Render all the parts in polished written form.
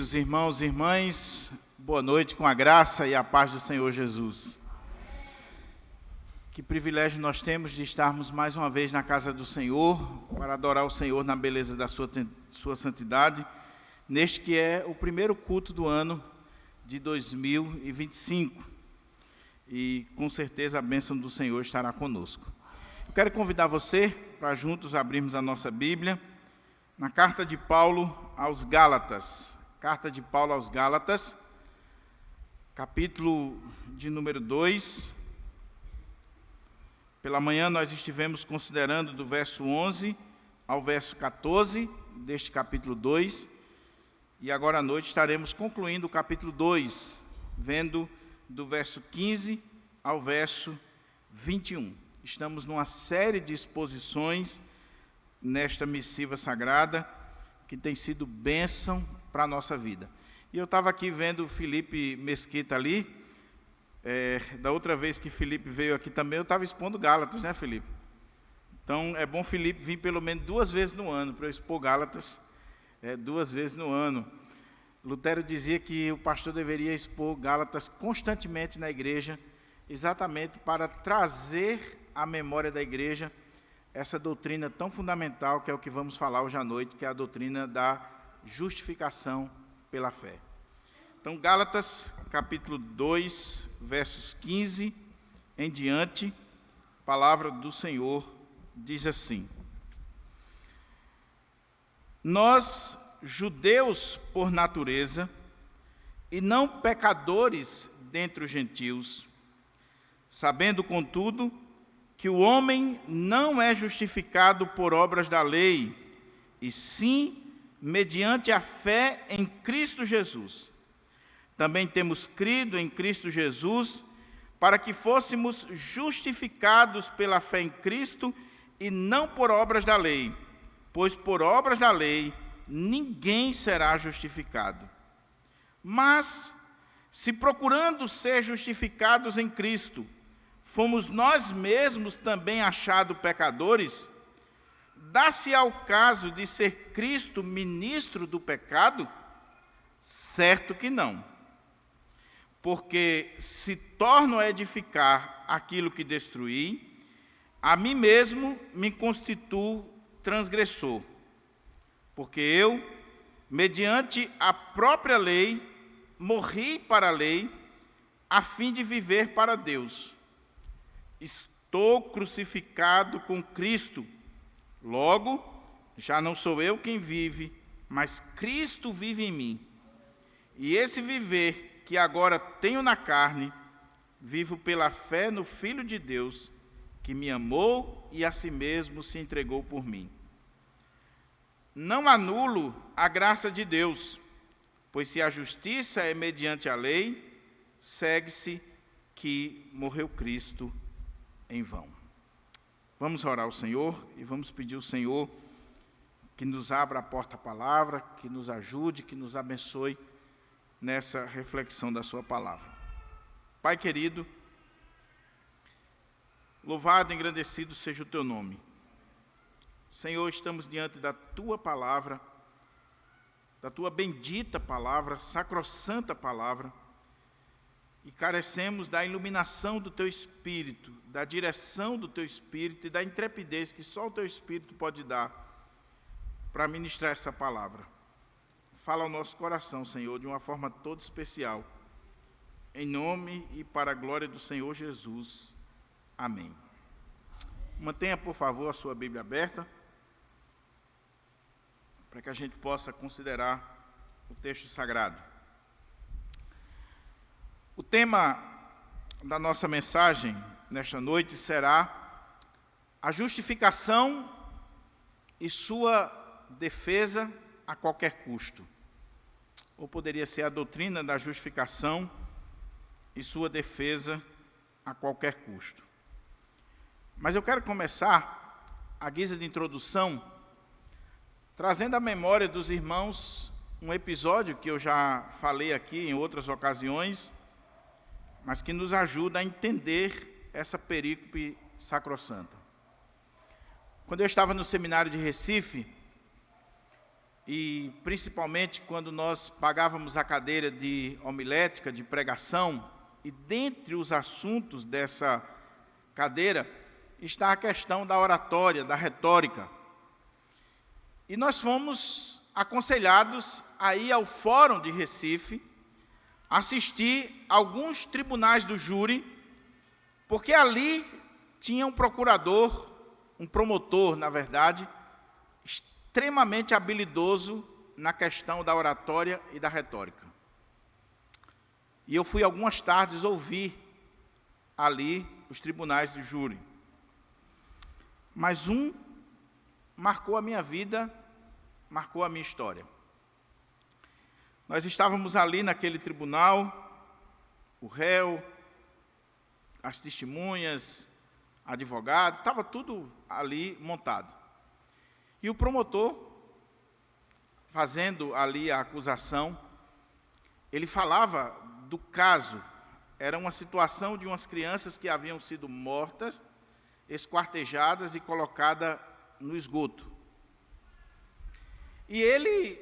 queridos irmãos e irmãs, boa noite com a graça e a paz do Senhor Jesus. Que privilégio nós temos de estarmos mais uma vez na casa do Senhor, para adorar o Senhor na beleza da sua santidade, neste que é o primeiro culto do ano de 2025. E com certeza a bênção do Senhor estará conosco. Eu quero convidar você para juntos abrirmos a nossa Bíblia na carta de Paulo aos Gálatas. Carta de Paulo aos Gálatas, capítulo de número 2. Pela manhã nós estivemos considerando do verso 11 ao verso 14 deste capítulo 2. E agora à noite estaremos concluindo o capítulo 2, vendo do verso 15 ao verso 21. Estamos numa série de exposições nesta missiva sagrada, que tem sido bênção para a nossa vida. E eu estava aqui vendo o Felipe Mesquita ali, da outra vez que Felipe veio aqui também, eu estava expondo Gálatas, né, Felipe? Então, é bom Felipe vir pelo menos 2 vezes no ano, para eu expor Gálatas 2 vezes no ano. Lutero dizia que o pastor deveria expor Gálatas constantemente na igreja, exatamente para trazer à memória da igreja essa doutrina tão fundamental, que é o que vamos falar hoje à noite, que é a doutrina da justificação pela fé. Então, Gálatas, capítulo 2, versos 15 em diante, a palavra do Senhor diz assim: Nós, judeus por natureza, e não pecadores dentre os gentios, sabendo, contudo, que o homem não é justificado por obras da lei, e sim mediante a fé em Cristo Jesus. Também temos crido em Cristo Jesus, para que fôssemos justificados pela fé em Cristo e não por obras da lei, pois por obras da lei ninguém será justificado. Mas, se procurando ser justificados em Cristo, fomos nós mesmos também achados pecadores, dá-se ao caso de ser Cristo ministro do pecado? Certo que não. Porque se torno a edificar aquilo que destruí, a mim mesmo me constituo transgressor. Porque eu, mediante a própria lei, morri para a lei, a fim de viver para Deus. Estou crucificado com Cristo. Logo, já não sou eu quem vive, mas Cristo vive em mim. E esse viver que agora tenho na carne, vivo pela fé no Filho de Deus, que me amou e a si mesmo se entregou por mim. Não anulo a graça de Deus, pois se a justiça é mediante a lei, segue-se que morreu Cristo em vão. Vamos orar ao Senhor e vamos pedir ao Senhor que nos abra a porta à palavra, que nos ajude, que nos abençoe nessa reflexão da sua palavra. Pai querido, louvado e engrandecido seja o teu nome. Senhor, estamos diante da tua palavra, da tua bendita palavra, sacrossanta palavra, e carecemos da iluminação do Teu Espírito, da direção do Teu Espírito e da intrepidez que só o Teu Espírito pode dar para ministrar essa palavra. Fala ao nosso coração, Senhor, de uma forma toda especial. Em nome e para a glória do Senhor Jesus. Amém. Mantenha, por favor, a sua Bíblia aberta, para que a gente possa considerar o texto sagrado. O tema da nossa mensagem nesta noite será a justificação e sua defesa a qualquer custo. Ou poderia ser a doutrina da justificação e sua defesa a qualquer custo. Mas eu quero começar, à guisa de introdução, trazendo à memória dos irmãos um episódio que eu já falei aqui em outras ocasiões, mas que nos ajuda a entender essa perícope sacrossanta. Quando eu estava no seminário de Recife, e principalmente quando nós pagávamos a cadeira de homilética, de pregação, e dentre os assuntos dessa cadeira está a questão da oratória, da retórica. E nós fomos aconselhados a ir ao Fórum de Recife, assistir alguns tribunais do júri, porque ali tinha um procurador, um promotor, na verdade, extremamente habilidoso na questão da oratória e da retórica. E eu fui algumas tardes ouvir ali os tribunais do júri. Mas um marcou a minha vida, marcou a minha história. Nós estávamos ali naquele tribunal, o réu, as testemunhas, advogados, estava tudo ali montado. E o promotor, fazendo ali a acusação, ele falava do caso. Era uma situação de umas crianças que haviam sido mortas, esquartejadas e colocadas no esgoto. E ele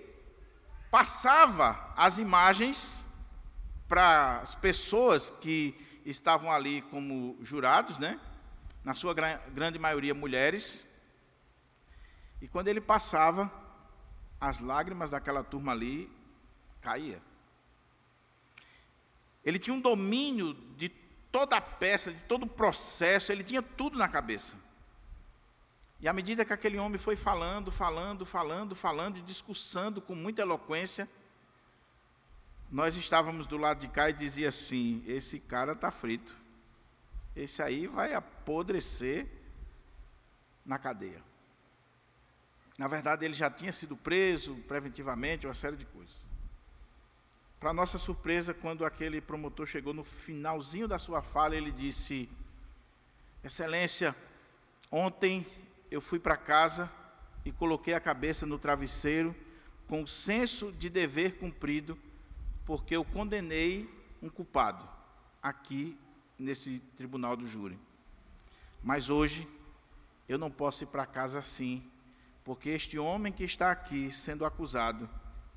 passava as imagens para as pessoas que estavam ali como jurados, né? Na sua grande maioria mulheres. E quando ele passava, as lágrimas daquela turma ali caíam. Ele tinha um domínio de toda a peça, de todo o processo, ele tinha tudo na cabeça. E à medida que aquele homem foi falando, e discursando com muita eloquência, nós estávamos do lado de cá e dizia assim: esse cara está frito. Esse aí vai apodrecer na cadeia. Na verdade, ele já tinha sido preso preventivamente, uma série de coisas. Para nossa surpresa, quando aquele promotor chegou no finalzinho da sua fala, ele disse: Excelência, ontem eu fui para casa e coloquei a cabeça no travesseiro com o senso de dever cumprido, porque eu condenei um culpado aqui nesse tribunal do júri. Mas hoje eu não posso ir para casa assim, porque este homem que está aqui sendo acusado,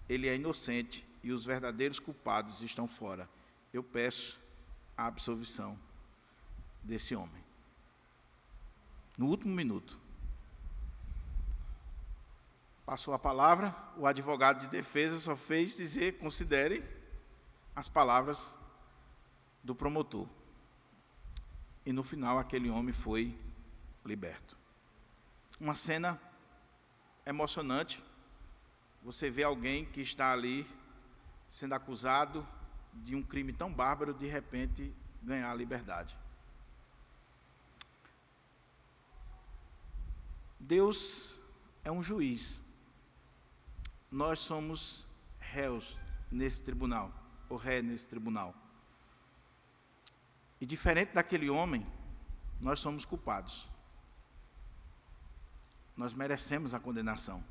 ele é inocente e os verdadeiros culpados estão fora. Eu peço a absolvição desse homem. No último minuto, passou a palavra, o advogado de defesa só fez dizer: considere as palavras do promotor. E no final aquele homem foi liberto. Uma cena emocionante. Você vê alguém que está ali sendo acusado de um crime tão bárbaro, de repente ganhar a liberdade. Deus é um juiz. Nós somos réus nesse tribunal, ou ré nesse tribunal. E diferente daquele homem, nós somos culpados. Nós merecemos a condenação.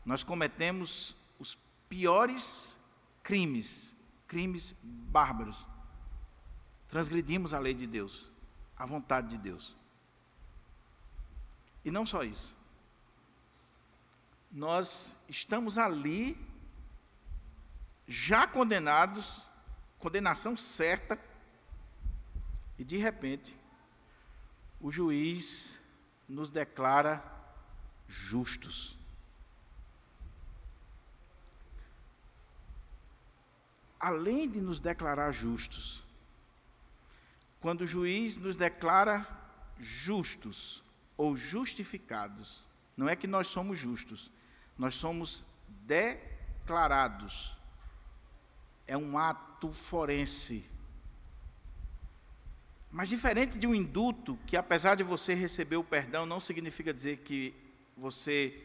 Nós cometemos os piores crimes bárbaros. Transgredimos a lei de Deus, a vontade de Deus. E não só isso. Nós estamos ali, já condenados, condenação certa, e de repente, o juiz nos declara justos. Além de nos declarar justos, quando o juiz nos declara justos ou justificados, não é que nós somos justos, nós somos declarados. É um ato forense. Mas diferente de um indulto, que apesar de você receber o perdão, não significa dizer que você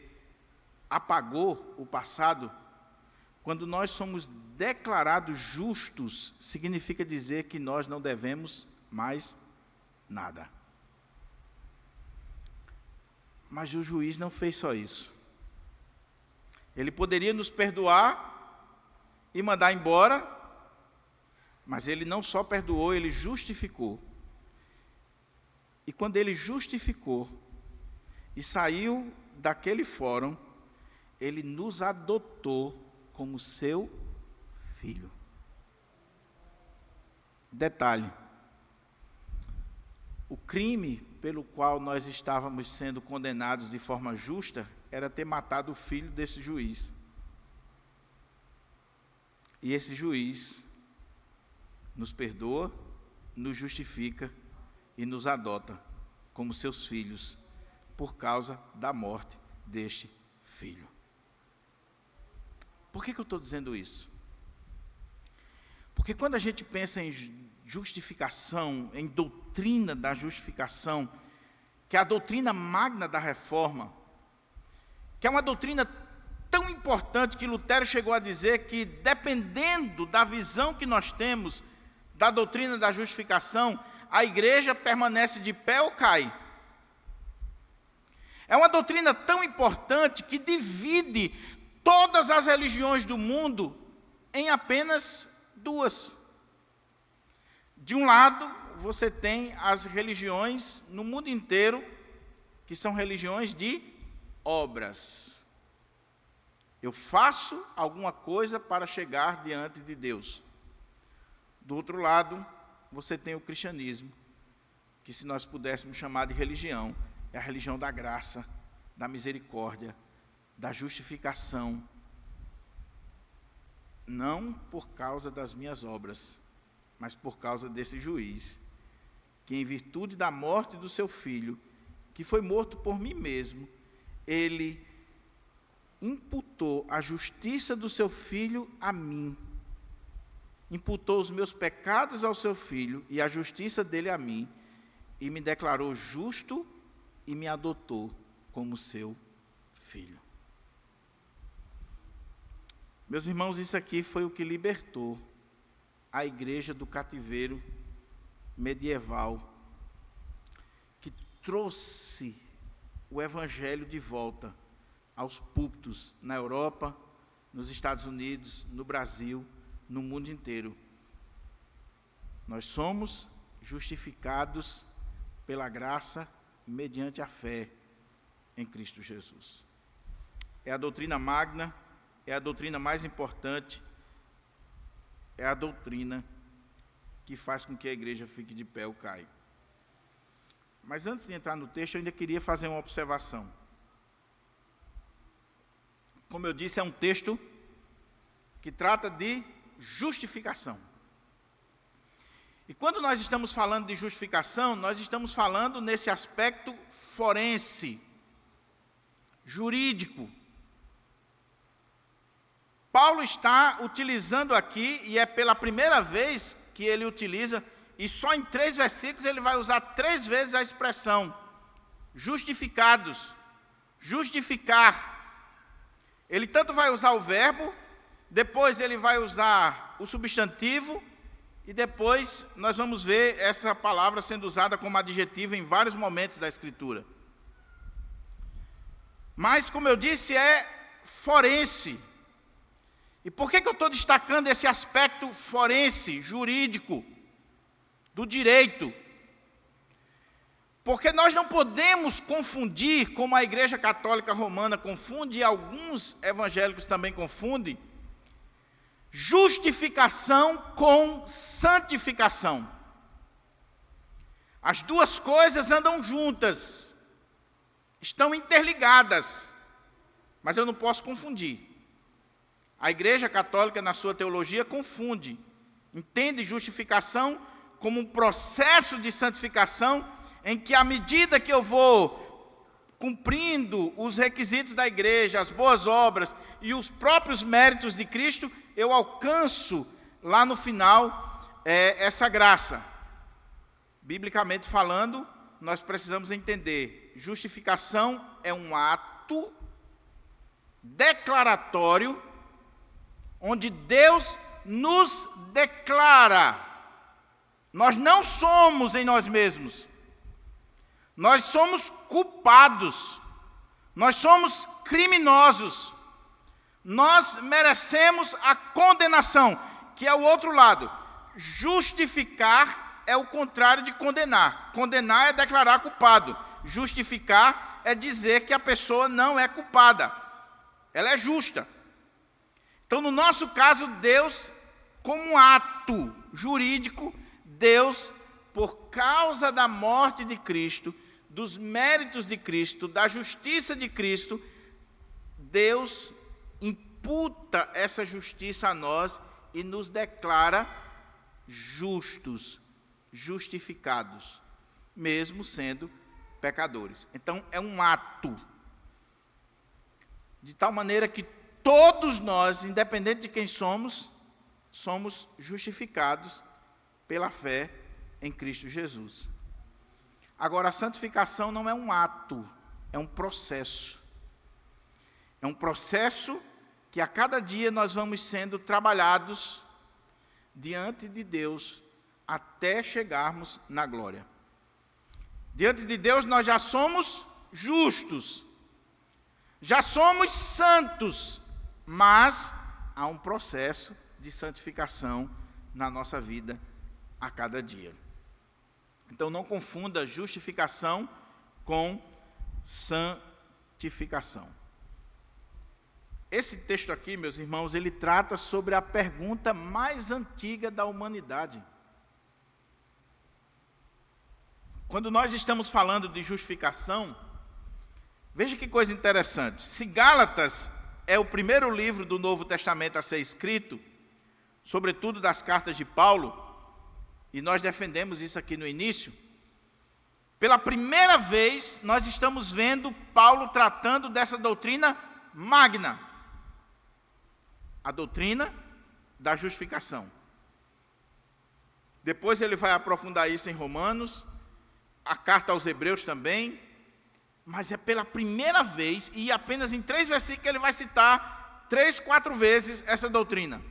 apagou o passado. Quando nós somos declarados justos, significa dizer que nós não devemos mais nada. Mas o juiz não fez só isso. Ele poderia nos perdoar e mandar embora, mas ele não só perdoou, ele justificou. E quando ele justificou e saiu daquele fórum, Ele nos adotou como seu filho. Detalhe: o crime pelo qual nós estávamos sendo condenados de forma justa era ter matado o filho desse juiz. E esse juiz nos perdoa, nos justifica e nos adota como seus filhos por causa da morte deste filho. Por que eu estou dizendo isso? Porque quando a gente pensa em justificação, em doutrina da justificação, que é a doutrina magna da reforma, que é uma doutrina tão importante que Lutero chegou a dizer que, dependendo da visão que nós temos da doutrina da justificação, a igreja permanece de pé ou cai. É uma doutrina tão importante que divide todas as religiões do mundo em apenas duas. De um lado, você tem as religiões no mundo inteiro, que são religiões de obras. Eu faço alguma coisa para chegar diante de Deus. Do outro lado, você tem o cristianismo, que se nós pudéssemos chamar de religião, é a religião da graça, da misericórdia, da justificação. Não por causa das minhas obras, mas por causa desse juiz, que em virtude da morte do seu filho, que foi morto por mim mesmo, ele imputou a justiça do seu filho a mim. Imputou os meus pecados ao seu filho e a justiça dele a mim, e me declarou justo e me adotou como seu filho. Meus irmãos, isso aqui foi o que libertou a igreja do cativeiro medieval, que trouxe o evangelho de volta aos púlpitos na Europa, nos Estados Unidos, no Brasil, no mundo inteiro. Nós somos justificados pela graça mediante a fé em Cristo Jesus. É a doutrina magna, é a doutrina mais importante, é a doutrina que faz com que a igreja fique de pé ou caia. Mas antes de entrar no texto, eu ainda queria fazer uma observação. Como eu disse, é um texto que trata de justificação. E quando nós estamos falando de justificação, nós estamos falando nesse aspecto forense, jurídico. Paulo está utilizando aqui, e é pela primeira vez que ele utiliza, e só em 3 versículos ele vai usar 3 vezes a expressão justificados, justificar. Ele tanto vai usar o verbo, depois ele vai usar o substantivo, e depois nós vamos ver essa palavra sendo usada como adjetivo em vários momentos da Escritura. Mas, como eu disse, é forense. E por que eu estou destacando esse aspecto forense, jurídico, do direito? Porque nós não podemos confundir, como a Igreja Católica Romana confunde, e alguns evangélicos também confundem, justificação com santificação. As duas coisas andam juntas, estão interligadas, mas eu não posso confundir. A Igreja Católica, na sua teologia, confunde, entende justificação como um processo de santificação, em que, à medida que eu vou cumprindo os requisitos da igreja, as boas obras e os próprios méritos de Cristo, eu alcanço lá no final essa graça. Biblicamente falando, nós precisamos entender, justificação é um ato declaratório, onde Deus nos declara. Nós não somos em nós mesmos. Nós somos culpados. Nós somos criminosos. Nós merecemos a condenação, que é o outro lado. Justificar é o contrário de condenar. Condenar é declarar culpado. Justificar é dizer que a pessoa não é culpada. ela é justa. Então, no nosso caso, Deus, como um ato jurídico, Deus, por causa da morte de Cristo, dos méritos de Cristo, da justiça de Cristo, Deus imputa essa justiça a nós e nos declara justos, justificados, mesmo sendo pecadores. Então, é um ato, de tal maneira que todos nós, independente de quem somos, somos justificados pela fé em Cristo Jesus. Agora, a santificação não é um ato, é um processo. É um processo que a cada dia nós vamos sendo trabalhados diante de Deus até chegarmos na glória. Diante de Deus nós já somos justos, já somos santos, mas há um processo de santificação na nossa vida a cada dia. Então não confunda justificação com santificação. Esse texto aqui, meus irmãos, ele trata sobre a pergunta mais antiga da humanidade. Quando nós estamos falando de justificação, veja que coisa interessante. Se Gálatas é o primeiro livro do Novo Testamento a ser escrito, sobretudo das cartas de Paulo, e nós defendemos isso aqui no início, pela primeira vez nós estamos vendo Paulo tratando dessa doutrina magna, a doutrina da justificação. Depois ele vai aprofundar isso em Romanos, a carta aos Hebreus também, mas é pela primeira vez, e apenas em 3 versículos ele vai citar 3, 4 vezes essa doutrina.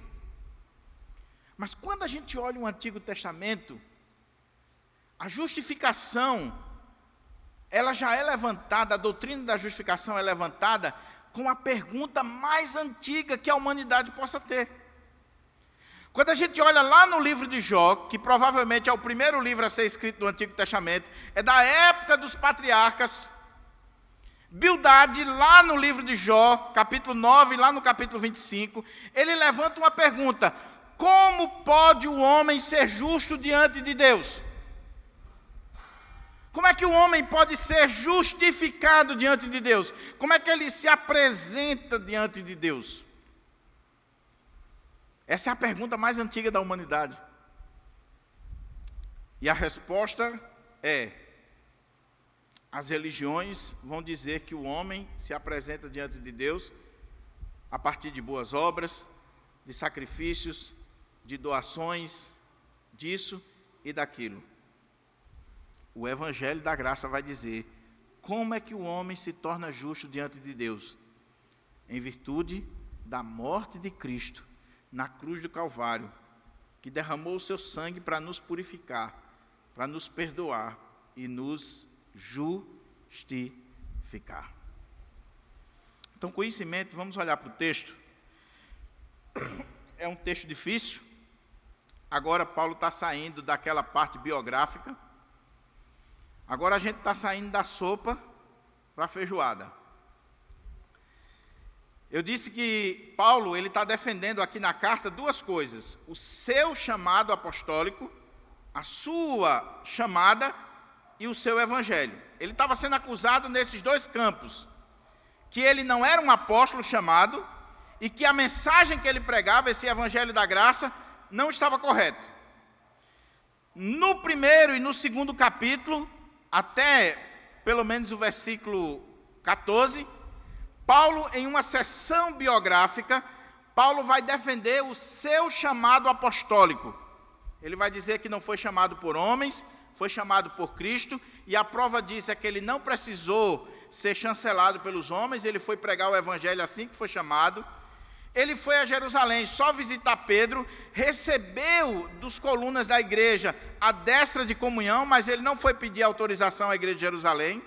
Mas quando a gente olha o Antigo Testamento, a justificação, ela já é levantada, a doutrina da justificação é levantada com a pergunta mais antiga que a humanidade possa ter. Quando a gente olha lá no livro de Jó, que provavelmente é o primeiro livro a ser escrito no Antigo Testamento, é da época dos patriarcas, Bildade, lá no livro de Jó, capítulo 9, lá no capítulo 25, ele levanta uma pergunta: como pode o homem ser justo diante de Deus? Como é que o homem pode ser justificado diante de Deus? Como é que ele se apresenta diante de Deus? Essa é a pergunta mais antiga da humanidade. E a resposta é: as religiões vão dizer que o homem se apresenta diante de Deus a partir de boas obras, de sacrifícios, de doações, disso e daquilo. O Evangelho da Graça vai dizer como é que o homem se torna justo diante de Deus, em virtude da morte de Cristo na cruz do Calvário, que derramou o seu sangue para nos purificar, para nos perdoar e nos justificar. Então, conhecimento, vamos olhar para o texto. É um texto difícil. Agora Paulo está saindo daquela parte biográfica. Agora a gente está saindo da sopa para a feijoada. Eu disse que Paulo ele está defendendo aqui na carta 2 coisas: o seu chamado apostólico, a sua chamada e o seu evangelho. Ele estava sendo acusado nesses 2 campos, que ele não era um apóstolo chamado e que a mensagem que ele pregava, esse evangelho da graça, não estava correto. No primeiro e no segundo capítulo, até pelo menos o versículo 14, Paulo, em uma sessão biográfica, Paulo vai defender o seu chamado apostólico. Ele vai dizer que não foi chamado por homens, foi chamado por Cristo, e a prova disso é que ele não precisou ser chancelado pelos homens, ele foi pregar o evangelho assim que foi chamado. Ele foi a Jerusalém só visitar Pedro, recebeu dos colunas da igreja a destra de comunhão, mas ele não foi pedir autorização à igreja de Jerusalém.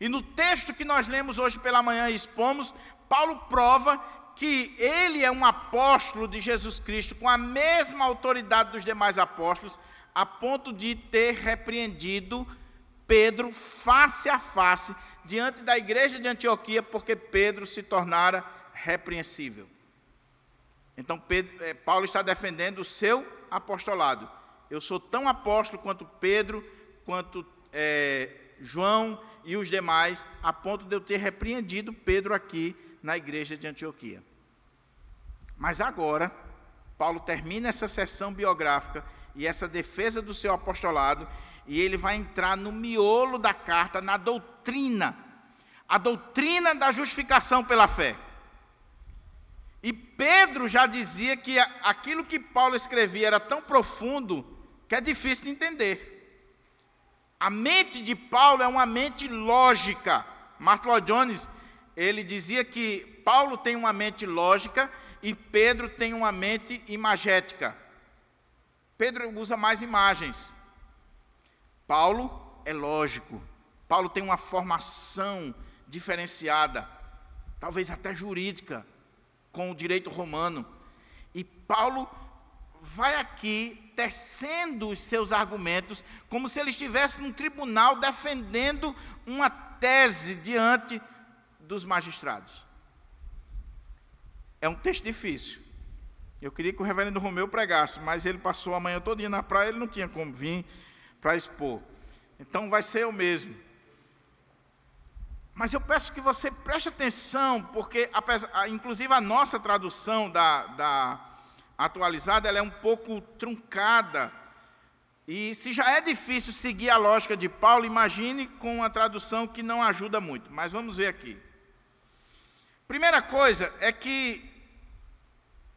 E no texto que nós lemos hoje pela manhã e expomos, Paulo prova que ele é um apóstolo de Jesus Cristo, com a mesma autoridade dos demais apóstolos, a ponto de ter repreendido Pedro face a face, diante da igreja de Antioquia, porque Pedro se tornara repreensível. Então, Paulo está defendendo o seu apostolado. Eu sou tão apóstolo quanto Pedro, quanto João e os demais, a ponto de eu ter repreendido Pedro aqui na igreja de Antioquia. Mas agora, Paulo termina essa sessão biográfica e essa defesa do seu apostolado, e ele vai entrar no miolo da carta, na doutrina, a doutrina da justificação pela fé. E Pedro já dizia que aquilo que Paulo escrevia era tão profundo que é difícil de entender. A mente de Paulo é uma mente lógica. Martin Lloyd Jones, ele dizia que Paulo tem uma mente lógica e Pedro tem uma mente imagética. Pedro usa mais imagens. Paulo é lógico. Paulo tem uma formação diferenciada, talvez até jurídica, com o direito romano. E Paulo vai aqui tecendo os seus argumentos, como se ele estivesse num tribunal defendendo uma tese diante dos magistrados. É um texto difícil. Eu queria que o reverendo Romeu pregasse, mas ele passou a manhã todinha na praia, ele não tinha como vir para expor. Então vai ser eu mesmo. Mas eu peço que você preste atenção, porque inclusive a nossa tradução da atualizada, ela é um pouco truncada. E se já é difícil seguir a lógica de Paulo, imagine com uma tradução que não ajuda muito. Mas vamos ver aqui. Primeira coisa é que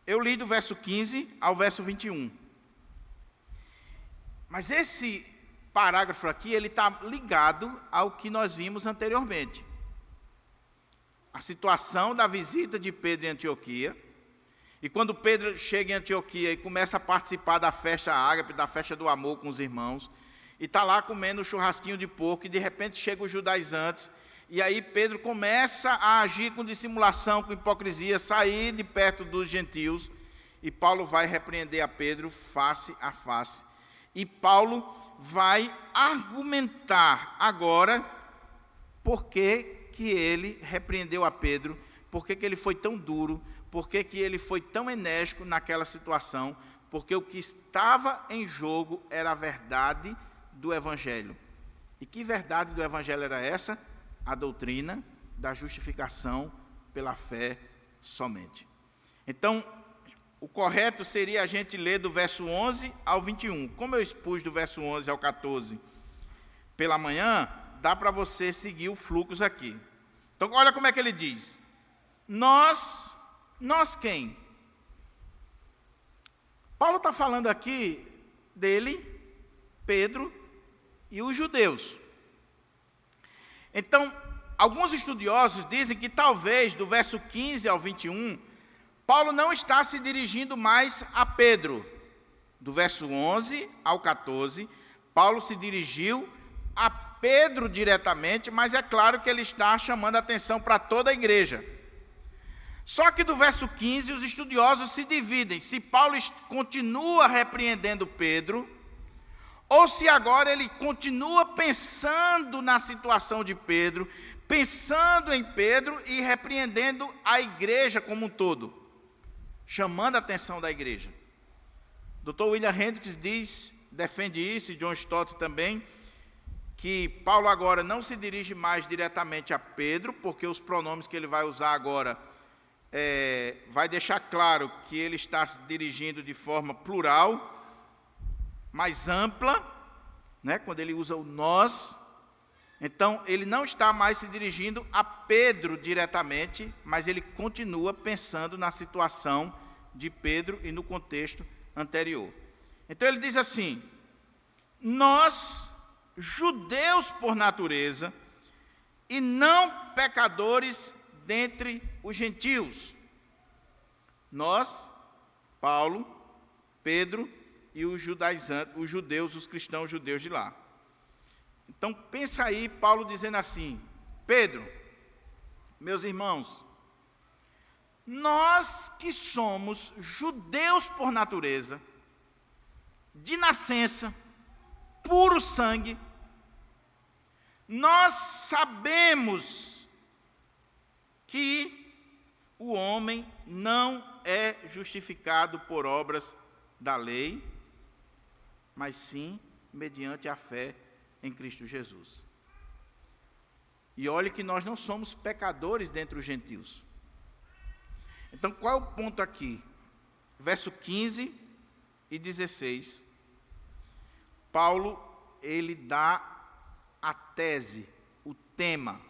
eu li do verso 15 ao verso 21. Mas esse parágrafo aqui, ele está ligado ao que nós vimos anteriormente. A situação da visita de Pedro em Antioquia. E quando Pedro chega em Antioquia e começa a participar da festa ágape, da festa do amor com os irmãos, e está lá comendo um churrasquinho de porco, e de repente chegam os judaizantes, e aí Pedro começa a agir com dissimulação, com hipocrisia, sair de perto dos gentios, e Paulo vai repreender a Pedro face a face. E Paulo vai argumentar agora por que ele repreendeu a Pedro, por que ele foi tão duro, por que ele foi tão enérgico naquela situação, porque o que estava em jogo era a verdade do Evangelho. E que verdade do Evangelho era essa? A doutrina da justificação pela fé somente. Então, o correto seria a gente ler do verso 11 ao 21. Como eu expus do verso 11 ao 14 pela manhã, dá para você seguir o fluxo aqui. Então, olha como é que ele diz. Nós quem? Paulo está falando aqui dele, Pedro e os judeus. Então, alguns estudiosos dizem que talvez do verso 15 ao 21, Paulo não está se dirigindo mais a Pedro. Do verso 11 ao 14, Paulo se dirigiu a Pedro diretamente, mas é claro que ele está chamando a atenção para toda a igreja. Só que do verso 15, os estudiosos se dividem, se Paulo continua repreendendo Pedro, ou se agora ele continua pensando na situação de Pedro, pensando em Pedro e repreendendo a igreja como um todo, chamando a atenção da igreja. Dr. William Hendricks defende isso, e John Stott também, que Paulo agora não se dirige mais diretamente a Pedro, porque os pronomes que ele vai usar agora vai deixar claro que ele está se dirigindo de forma plural, mais ampla, né, quando ele usa o nós. Então, ele não está mais se dirigindo a Pedro diretamente, mas ele continua pensando na situação de Pedro e no contexto anterior. Então, ele diz assim: nós, judeus por natureza, e não pecadores dentre os gentios. Nós, Paulo, Pedro e os judaizantes, os judeus, os cristãos judeus de lá. Então, pensa aí, Paulo dizendo assim: Pedro, meus irmãos, nós que somos judeus por natureza, de nascença, puro sangue, Nós sabemos que o homem não é justificado por obras da lei, mas sim mediante a fé em Cristo Jesus. E olhe que nós não somos pecadores dentre os gentios. Então, qual é o ponto aqui? Verso 15 e 16. Paulo, ele dá a tese, o tema.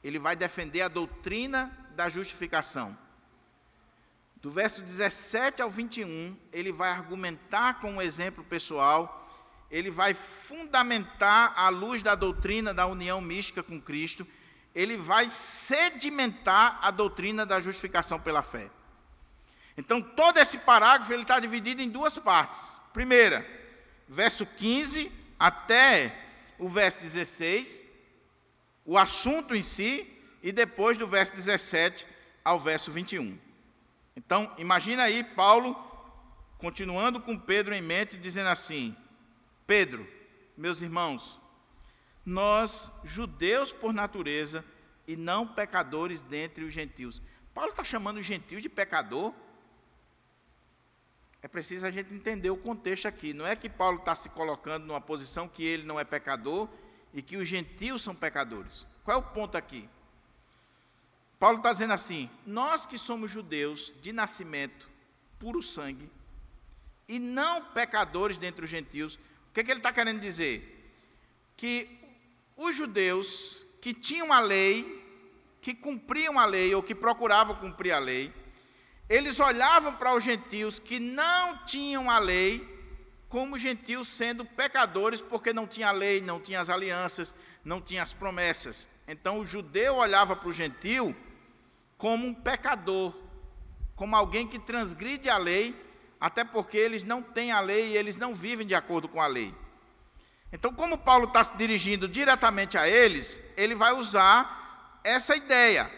Ele vai defender a doutrina da justificação. Do verso 17 ao 21, ele vai argumentar com um exemplo pessoal, ele vai fundamentar à luz da doutrina da união mística com Cristo, ele vai sedimentar a doutrina da justificação pela fé. Então, todo esse parágrafo ele está dividido em duas partes. Primeira, verso 15 até o verso 16, o assunto em si, e depois do verso 17 ao verso 21. Então, imagina aí Paulo, continuando com Pedro em mente, dizendo assim: Pedro, meus irmãos, nós, judeus por natureza, e não pecadores dentre os gentios. Paulo está chamando os gentios de pecador? É preciso a gente entender o contexto aqui. Não é que Paulo está se colocando numa posição que ele não é pecador e que os gentios são pecadores. Qual é o ponto aqui? Paulo está dizendo assim: nós que somos judeus de nascimento, puro sangue, e não pecadores dentre os gentios, o que ele está querendo dizer? Que os judeus que tinham a lei, que cumpriam a lei ou que procuravam cumprir a lei, eles olhavam para os gentios que não tinham a lei, como gentios sendo pecadores, porque não tinha a lei, não tinha as alianças, não tinha as promessas. Então o judeu olhava para o gentio como um pecador, como alguém que transgride a lei, até porque eles não têm a lei e eles não vivem de acordo com a lei. Então, como Paulo está se dirigindo diretamente a eles, ele vai usar essa ideia.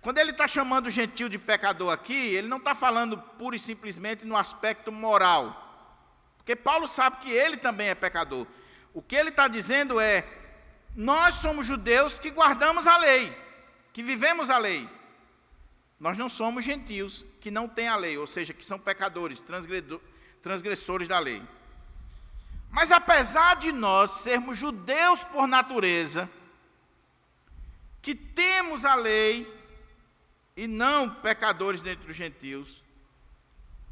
Quando ele está chamando o gentio de pecador aqui, ele não está falando pura e simplesmente no aspecto moral, porque Paulo sabe que ele também é pecador. O que ele está dizendo é: nós somos judeus que guardamos a lei, que vivemos a lei. Nós não somos gentios que não têm a lei, ou seja, que são pecadores, transgressores da lei. Mas apesar de nós sermos judeus por natureza, que temos a lei, e não pecadores dentre os gentios,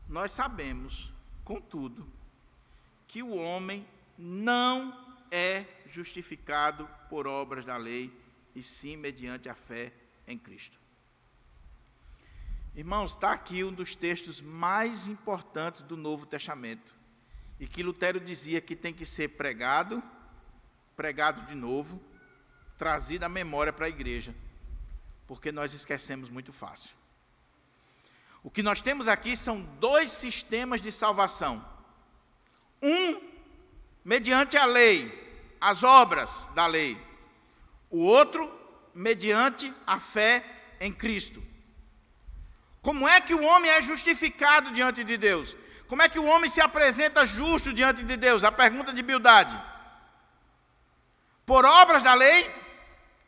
nós sabemos, contudo, que o homem não é justificado por obras da lei, e sim mediante a fé em Cristo. Irmãos, está aqui um dos textos mais importantes do Novo Testamento, e que Lutero dizia que tem que ser pregado de novo, trazido à memória para a igreja, porque nós esquecemos muito fácil. O que nós temos aqui são dois sistemas de salvação. Um, mediante a lei, as obras da lei. O outro, mediante a fé em Cristo. Como é que o homem é justificado diante de Deus? Como é que o homem se apresenta justo diante de Deus? A pergunta de Bildade. Por obras da lei,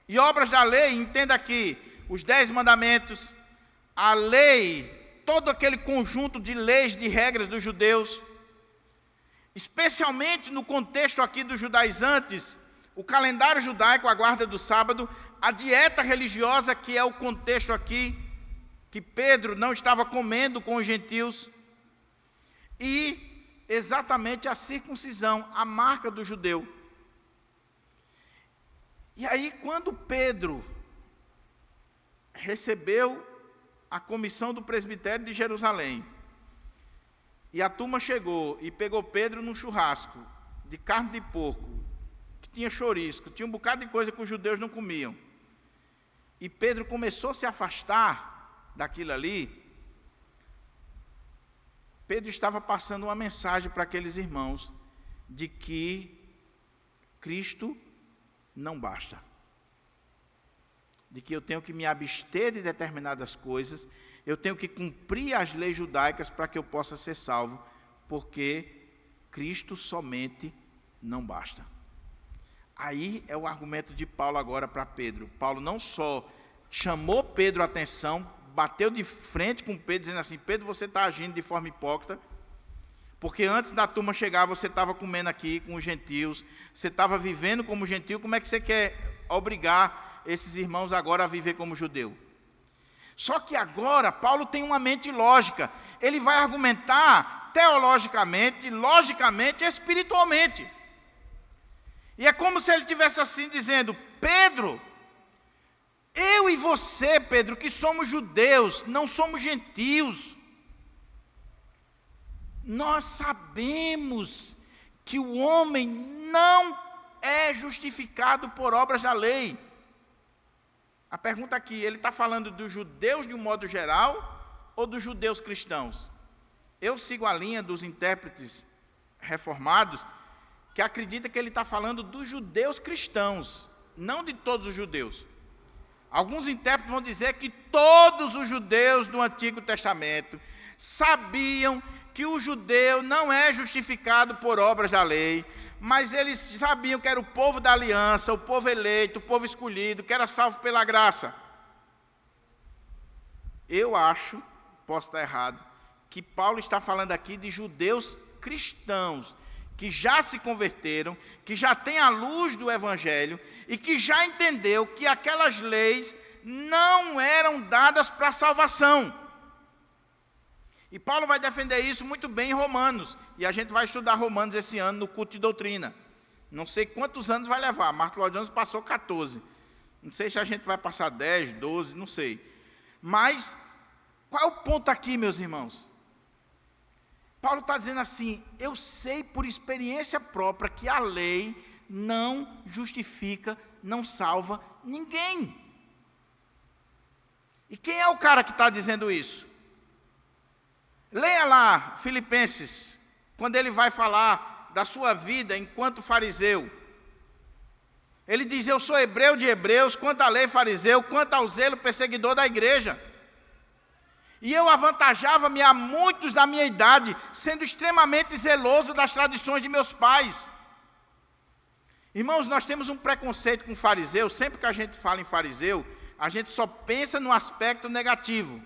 e obras da lei, entenda aqui, os 10 mandamentos, a lei, todo aquele conjunto de leis, de regras dos judeus, especialmente no contexto aqui dos judaizantes, o calendário judaico, a guarda do sábado, a dieta religiosa, que é o contexto aqui, que Pedro não estava comendo com os gentios, e exatamente a circuncisão, a marca do judeu. E aí, quando Pedro recebeu a comissão do presbitério de Jerusalém, e a turma chegou e pegou Pedro num churrasco de carne de porco, que tinha chouriço, tinha um bocado de coisa que os judeus não comiam, e Pedro começou a se afastar daquilo ali, Pedro estava passando uma mensagem para aqueles irmãos, de que Cristo não basta, de que eu tenho que me abster de determinadas coisas, eu tenho que cumprir as leis judaicas para que eu possa ser salvo, porque Cristo somente não basta. Aí é o argumento de Paulo agora para Pedro. Paulo não só chamou Pedro a atenção, bateu de frente com Pedro, dizendo assim: Pedro, você está agindo de forma hipócrita, porque antes da turma chegar, você estava comendo aqui com os gentios, você estava vivendo como gentil, como é que você quer obrigar esses irmãos agora a viver como judeu? Só que agora, Paulo tem uma mente lógica, ele vai argumentar teologicamente, logicamente, espiritualmente. E é como se ele estivesse assim dizendo: Pedro, eu e você, Pedro, que somos judeus, não somos gentios, nós sabemos que o homem não é justificado por obras da lei. A pergunta aqui, ele está falando dos judeus de um modo geral ou dos judeus cristãos? Eu sigo a linha dos intérpretes reformados, que acredita que ele está falando dos judeus cristãos, não de todos os judeus. Alguns intérpretes vão dizer que todos os judeus do Antigo Testamento sabiam que o judeu não é justificado por obras da lei, mas eles sabiam que era o povo da aliança, o povo eleito, o povo escolhido, que era salvo pela graça. Eu acho, posso estar errado, que Paulo está falando aqui de judeus cristãos, que já se converteram, que já têm a luz do Evangelho e que já entendeu que aquelas leis não eram dadas para salvação. E Paulo vai defender isso muito bem em Romanos, e a gente vai estudar Romanos esse ano no culto de doutrina. Não sei quantos anos vai levar, Marco Lloyd Jones passou 14. Não sei se a gente vai passar 10, 12, não sei. Mas, qual é o ponto aqui, meus irmãos? Paulo está dizendo assim: eu sei por experiência própria que a lei não justifica, não salva ninguém. E quem é o cara que está dizendo isso? Leia lá Filipenses, quando ele vai falar da sua vida enquanto fariseu. Ele diz: eu sou hebreu de hebreus, quanto à lei fariseu, quanto ao zelo perseguidor da igreja. E eu avantajava-me a muitos da minha idade, sendo extremamente zeloso das tradições de meus pais. Irmãos, nós temos um preconceito com fariseu. Sempre que a gente fala em fariseu, a gente só pensa no aspecto negativo.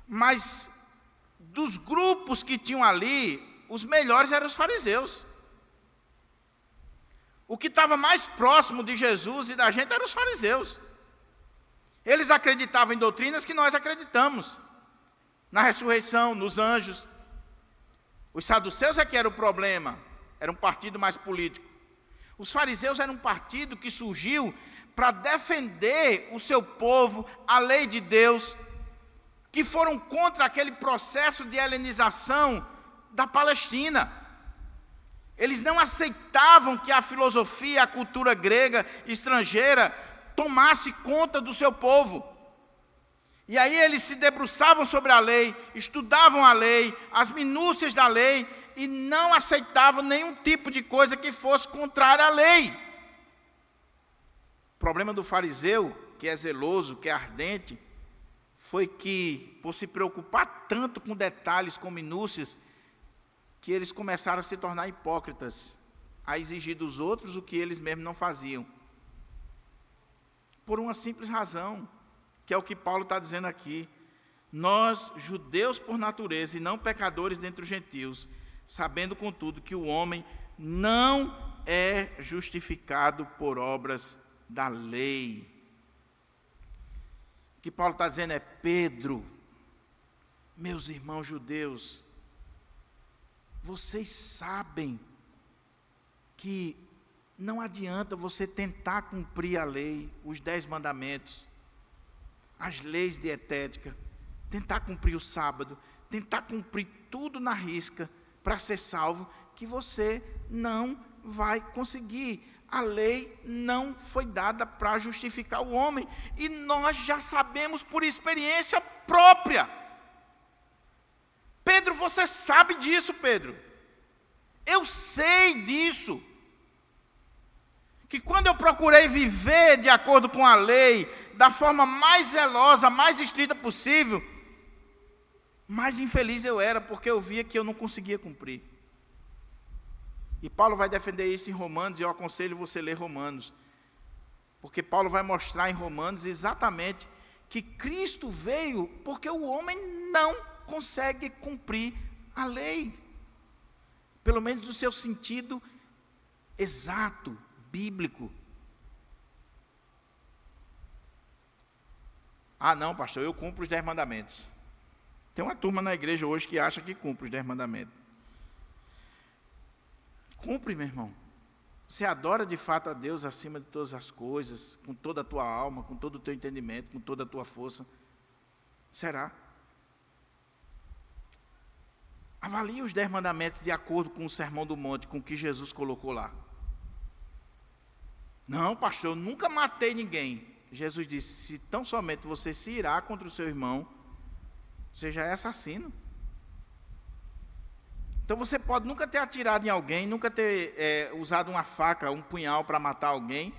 Mas, dos grupos que tinham ali, os melhores eram os fariseus. O que estava mais próximo de Jesus e da gente eram os fariseus. Eles acreditavam em doutrinas que nós acreditamos, na ressurreição, nos anjos. Os saduceus é que era o problema, era um partido mais político. Os fariseus eram um partido que surgiu para defender o seu povo, a lei de Deus, que foram contra aquele processo de helenização da Palestina. Eles não aceitavam que a filosofia, a cultura grega, estrangeira, tomasse conta do seu povo. E aí eles se debruçavam sobre a lei, estudavam a lei, as minúcias da lei, e não aceitavam nenhum tipo de coisa que fosse contrária à lei. O problema do fariseu, que é zeloso, que é ardente, foi que, por se preocupar tanto com detalhes, com minúcias, que eles começaram a se tornar hipócritas, a exigir dos outros o que eles mesmos não faziam. Por uma simples razão, que é o que Paulo está dizendo aqui: nós, judeus por natureza e não pecadores dentre os gentios, sabendo contudo que o homem não é justificado por obras da lei. O que Paulo está dizendo é: Pedro, meus irmãos judeus, vocês sabem que não adianta você tentar cumprir a lei, os 10 mandamentos, as leis dietéticas, tentar cumprir o sábado, tentar cumprir tudo na risca para ser salvo, que você não vai conseguir. A lei não foi dada para justificar o homem, e nós já sabemos por experiência própria. Pedro, você sabe disso, Pedro. Eu sei disso. Que quando eu procurei viver de acordo com a lei, da forma mais zelosa, mais estrita possível, mais infeliz eu era, porque eu via que eu não conseguia cumprir. E Paulo vai defender isso em Romanos, e eu aconselho você a ler Romanos. Porque Paulo vai mostrar em Romanos exatamente que Cristo veio porque o homem não consegue cumprir a lei. Pelo menos no seu sentido exato, bíblico. Ah, não, pastor, eu cumpro os 10 mandamentos. Tem uma turma na igreja hoje que acha que cumpre os 10 mandamentos. Cumpre, meu irmão. Você adora de fato a Deus acima de todas as coisas, com toda a tua alma, com todo o teu entendimento, com toda a tua força. Será? Avalie os 10 mandamentos de acordo com o Sermão do Monte, com o que Jesus colocou lá. Não, pastor, eu nunca matei ninguém. Jesus disse, se tão somente você se irá contra o seu irmão, você já é assassino. Então você pode nunca ter atirado em alguém, nunca ter usado uma faca, um punhal para matar alguém,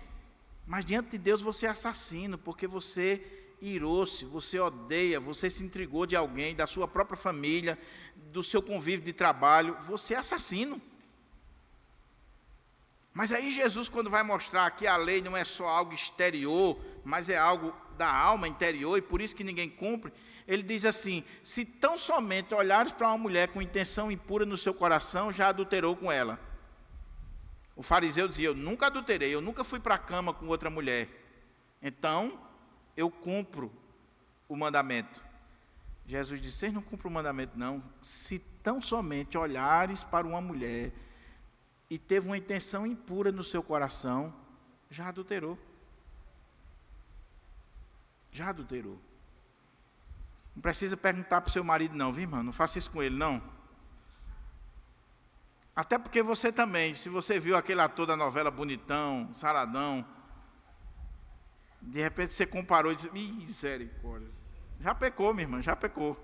mas diante de Deus você é assassino, porque você irou-se, você odeia, você se intrigou de alguém, da sua própria família, do seu convívio de trabalho, você é assassino. Mas aí Jesus, quando vai mostrar que a lei não é só algo exterior, mas é algo da alma interior, e por isso que ninguém cumpre, ele diz assim, se tão somente olhares para uma mulher com intenção impura no seu coração, já adulterou com ela. O fariseu dizia, eu nunca adulterei, eu nunca fui para a cama com outra mulher. Então, eu cumpro o mandamento. Jesus disse, vocês não cumprem o mandamento não, se tão somente olhares para uma mulher e teve uma intenção impura no seu coração, já adulterou. Já adulterou. Não precisa perguntar para o seu marido não, viu, irmão? Não faça isso com ele, não. Até porque você também, se você viu aquele ator da novela bonitão, saradão, de repente você comparou e disse, misericórdia. Já pecou, minha irmã, já pecou.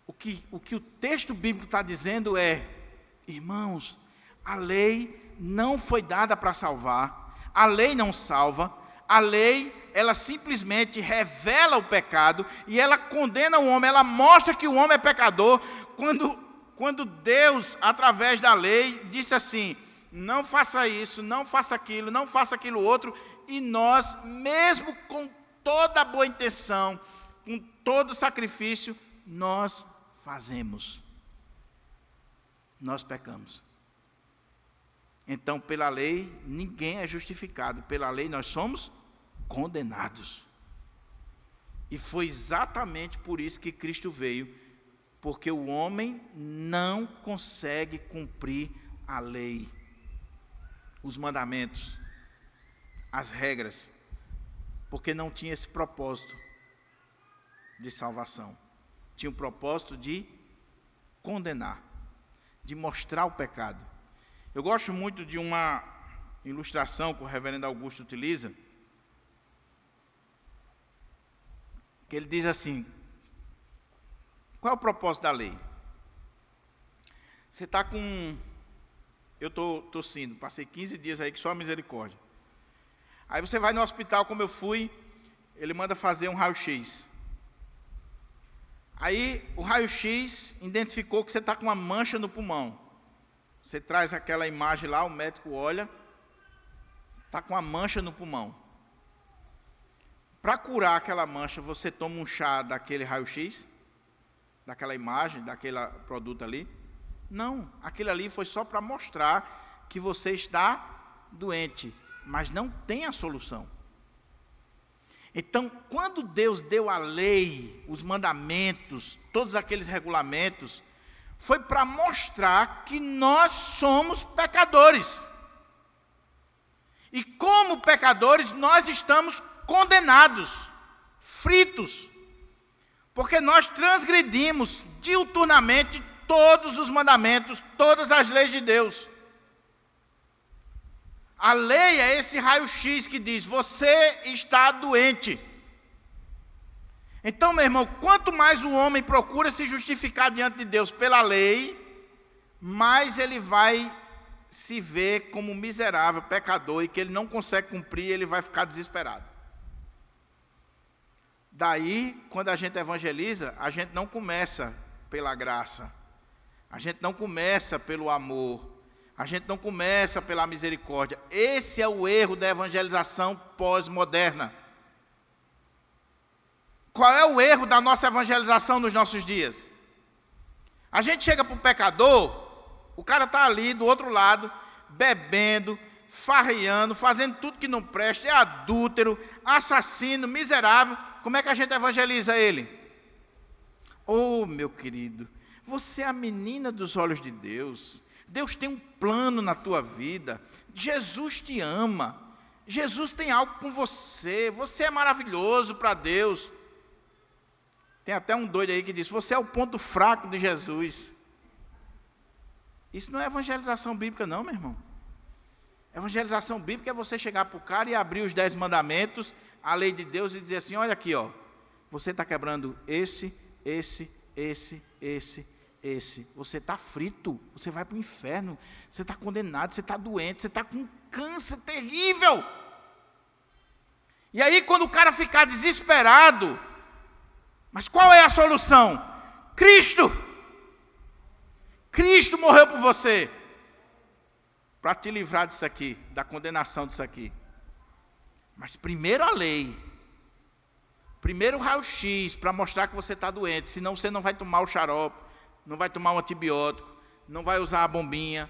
O que o texto bíblico está dizendo é, irmãos, a lei não foi dada para salvar, a lei não salva, a lei, ela simplesmente revela o pecado e ela condena o homem, ela mostra que o homem é pecador, quando Deus, através da lei, disse assim, não faça isso, não faça aquilo outro, e nós, mesmo com toda a boa intenção, com todo o sacrifício, nós fazemos. Nós pecamos. Então, pela lei, ninguém é justificado. Pela lei, nós somos condenados. E foi exatamente por isso que Cristo veio, porque o homem não consegue cumprir a lei, os mandamentos, as regras, porque não tinha esse propósito de salvação. Tinha o propósito de condenar, de mostrar o pecado. Eu gosto muito de uma ilustração que o reverendo Augusto utiliza, que ele diz assim, qual é o propósito da lei? Você está com... Eu estou tossindo, passei 15 dias aí que só a misericórdia. Aí você vai no hospital, como eu fui, ele manda fazer um raio-x. Aí o raio-x identificou que você está com uma mancha no pulmão. Você traz aquela imagem lá, o médico olha, está com uma mancha no pulmão. Para curar aquela mancha, você toma um chá daquele raio-x, daquela imagem, daquele produto ali? Não, aquilo ali foi só para mostrar que você está doente, mas não tem a solução. Então, quando Deus deu a lei, os mandamentos, todos aqueles regulamentos, foi para mostrar que nós somos pecadores. E como pecadores, nós estamos condenados, fritos, porque nós transgredimos diuturnamente todos os mandamentos, todas as leis de Deus. A lei é esse raio-x que diz, você está doente. Então, meu irmão, quanto mais o homem procura se justificar diante de Deus pela lei, mais ele vai se ver como miserável, pecador, e que ele não consegue cumprir, ele vai ficar desesperado. Daí, quando a gente evangeliza, a gente não começa pela graça, A gente não começa pelo amor. A gente não começa pela misericórdia. Esse é o erro da evangelização pós-moderna. Qual é o erro da nossa evangelização nos nossos dias? A gente chega para o pecador, o cara está ali do outro lado, bebendo, farreando, fazendo tudo que não presta, é adúltero, assassino, miserável. Como é que a gente evangeliza ele? Oh, meu querido, você é a menina dos olhos de Deus. Deus tem um plano na tua vida. Jesus te ama. Jesus tem algo com você. Você é maravilhoso para Deus. Tem até um doido aí que diz, você é o ponto fraco de Jesus. Isso não é evangelização bíblica não, meu irmão. Evangelização bíblica é você chegar para o cara e abrir os 10 mandamentos, a lei de Deus, e dizer assim, olha aqui, ó, você está quebrando esse. Você está frito, você vai para o inferno, você está condenado, você está doente, você está com um câncer terrível. E aí quando o cara ficar desesperado, mas qual é a solução? Cristo! Cristo morreu por você, para te livrar disso aqui, da condenação disso aqui. Mas primeiro a lei, primeiro o raio-x, para mostrar que você está doente, senão você não vai tomar o xarope, não vai tomar um antibiótico, não vai usar a bombinha.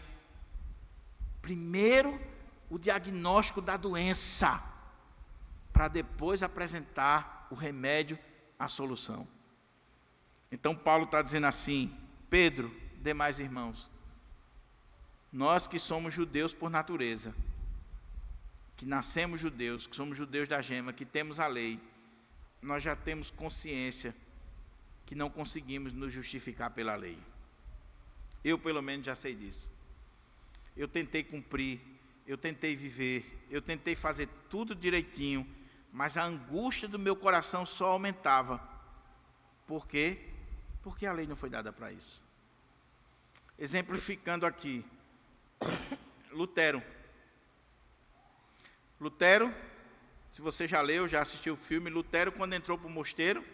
Primeiro o diagnóstico da doença, para depois apresentar o remédio, a solução. Então Paulo está dizendo assim, Pedro, demais irmãos, nós que somos judeus por natureza, que nascemos judeus, que somos judeus da gema, que temos a lei, nós já temos consciência que não conseguimos nos justificar pela lei. Eu, pelo menos, já sei disso. Eu tentei cumprir, eu tentei viver, eu tentei fazer tudo direitinho, mas a angústia do meu coração só aumentava. Por quê? Porque a lei não foi dada para isso. Exemplificando aqui, Lutero, se você já leu, já assistiu o filme, Lutero, quando entrou para o mosteiro,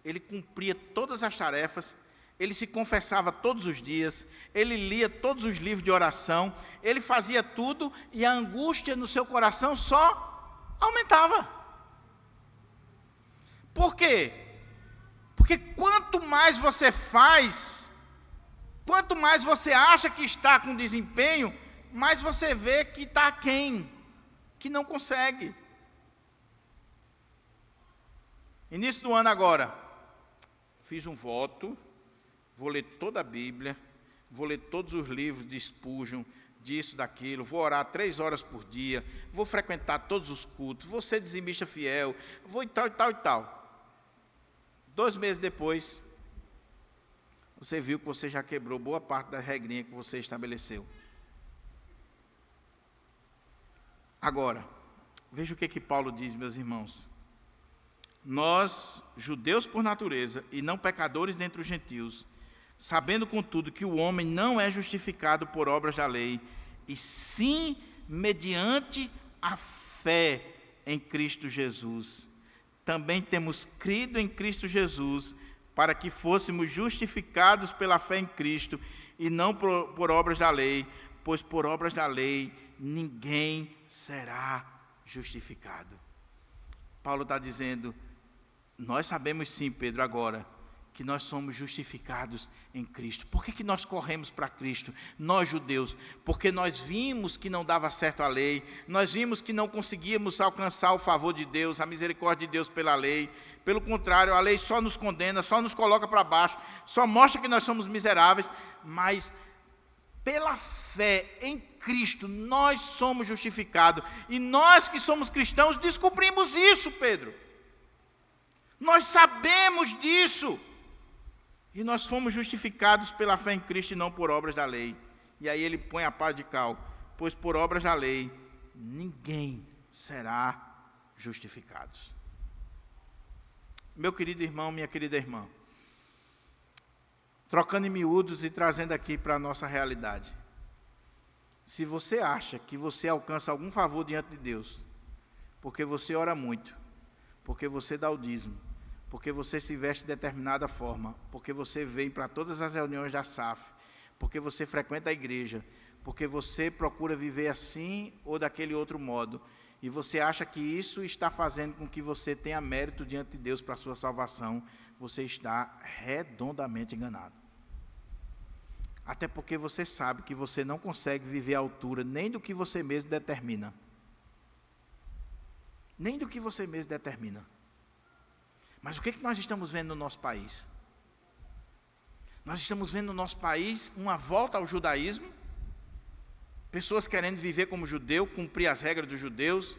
ele cumpria todas as tarefas, ele se confessava todos os dias, ele lia todos os livros de oração, ele fazia tudo e a angústia no seu coração só aumentava. Por quê? Porque quanto mais você faz, quanto mais você acha que está com desempenho, mais você vê que está aquém, que não consegue. Início do ano agora, fiz um voto, vou ler toda a Bíblia, vou ler todos os livros de Spurgeon, disso, daquilo, vou orar 3 horas por dia, vou frequentar todos os cultos, vou ser dizimista fiel, vou e tal, e tal, e tal. 2 meses depois, você viu que você já quebrou boa parte da regrinha que você estabeleceu. Agora, veja o que Paulo diz, meus irmãos. Nós, judeus por natureza, e não pecadores dentre os gentios, sabendo, contudo, que o homem não é justificado por obras da lei, e sim mediante a fé em Cristo Jesus. Também temos crido em Cristo Jesus, para que fôssemos justificados pela fé em Cristo, e não por obras da lei, pois por obras da lei ninguém será justificado. Paulo está dizendo, nós sabemos sim, Pedro, agora, que nós somos justificados em Cristo. Por que nós corremos para Cristo? Nós judeus, porque nós vimos que não dava certo a lei, nós vimos que não conseguíamos alcançar o favor de Deus, a misericórdia de Deus pela lei. Pelo contrário, a lei só nos condena, só nos coloca para baixo, só mostra que nós somos miseráveis, mas pela fé em Cristo nós somos justificados. E nós que somos cristãos descobrimos isso, Pedro. Nós sabemos disso. E nós fomos justificados pela fé em Cristo e não por obras da lei. E aí ele põe a pá de cal. Pois por obras da lei, ninguém será justificado. Meu querido irmão, minha querida irmã. Trocando em miúdos e trazendo aqui para a nossa realidade. Se você acha que você alcança algum favor diante de Deus, porque você ora muito, porque você dá o dízimo, porque você se veste de determinada forma, porque você vem para todas as reuniões da SAF, porque você frequenta a igreja, porque você procura viver assim ou daquele outro modo, e você acha que isso está fazendo com que você tenha mérito diante de Deus para a sua salvação, você está redondamente enganado. Até porque você sabe que você não consegue viver à altura nem do que você mesmo determina. Nem do que você mesmo determina. Mas o que nós estamos vendo no nosso país? Nós estamos vendo no nosso país uma volta ao judaísmo, pessoas querendo viver como judeu, cumprir as regras dos judeus.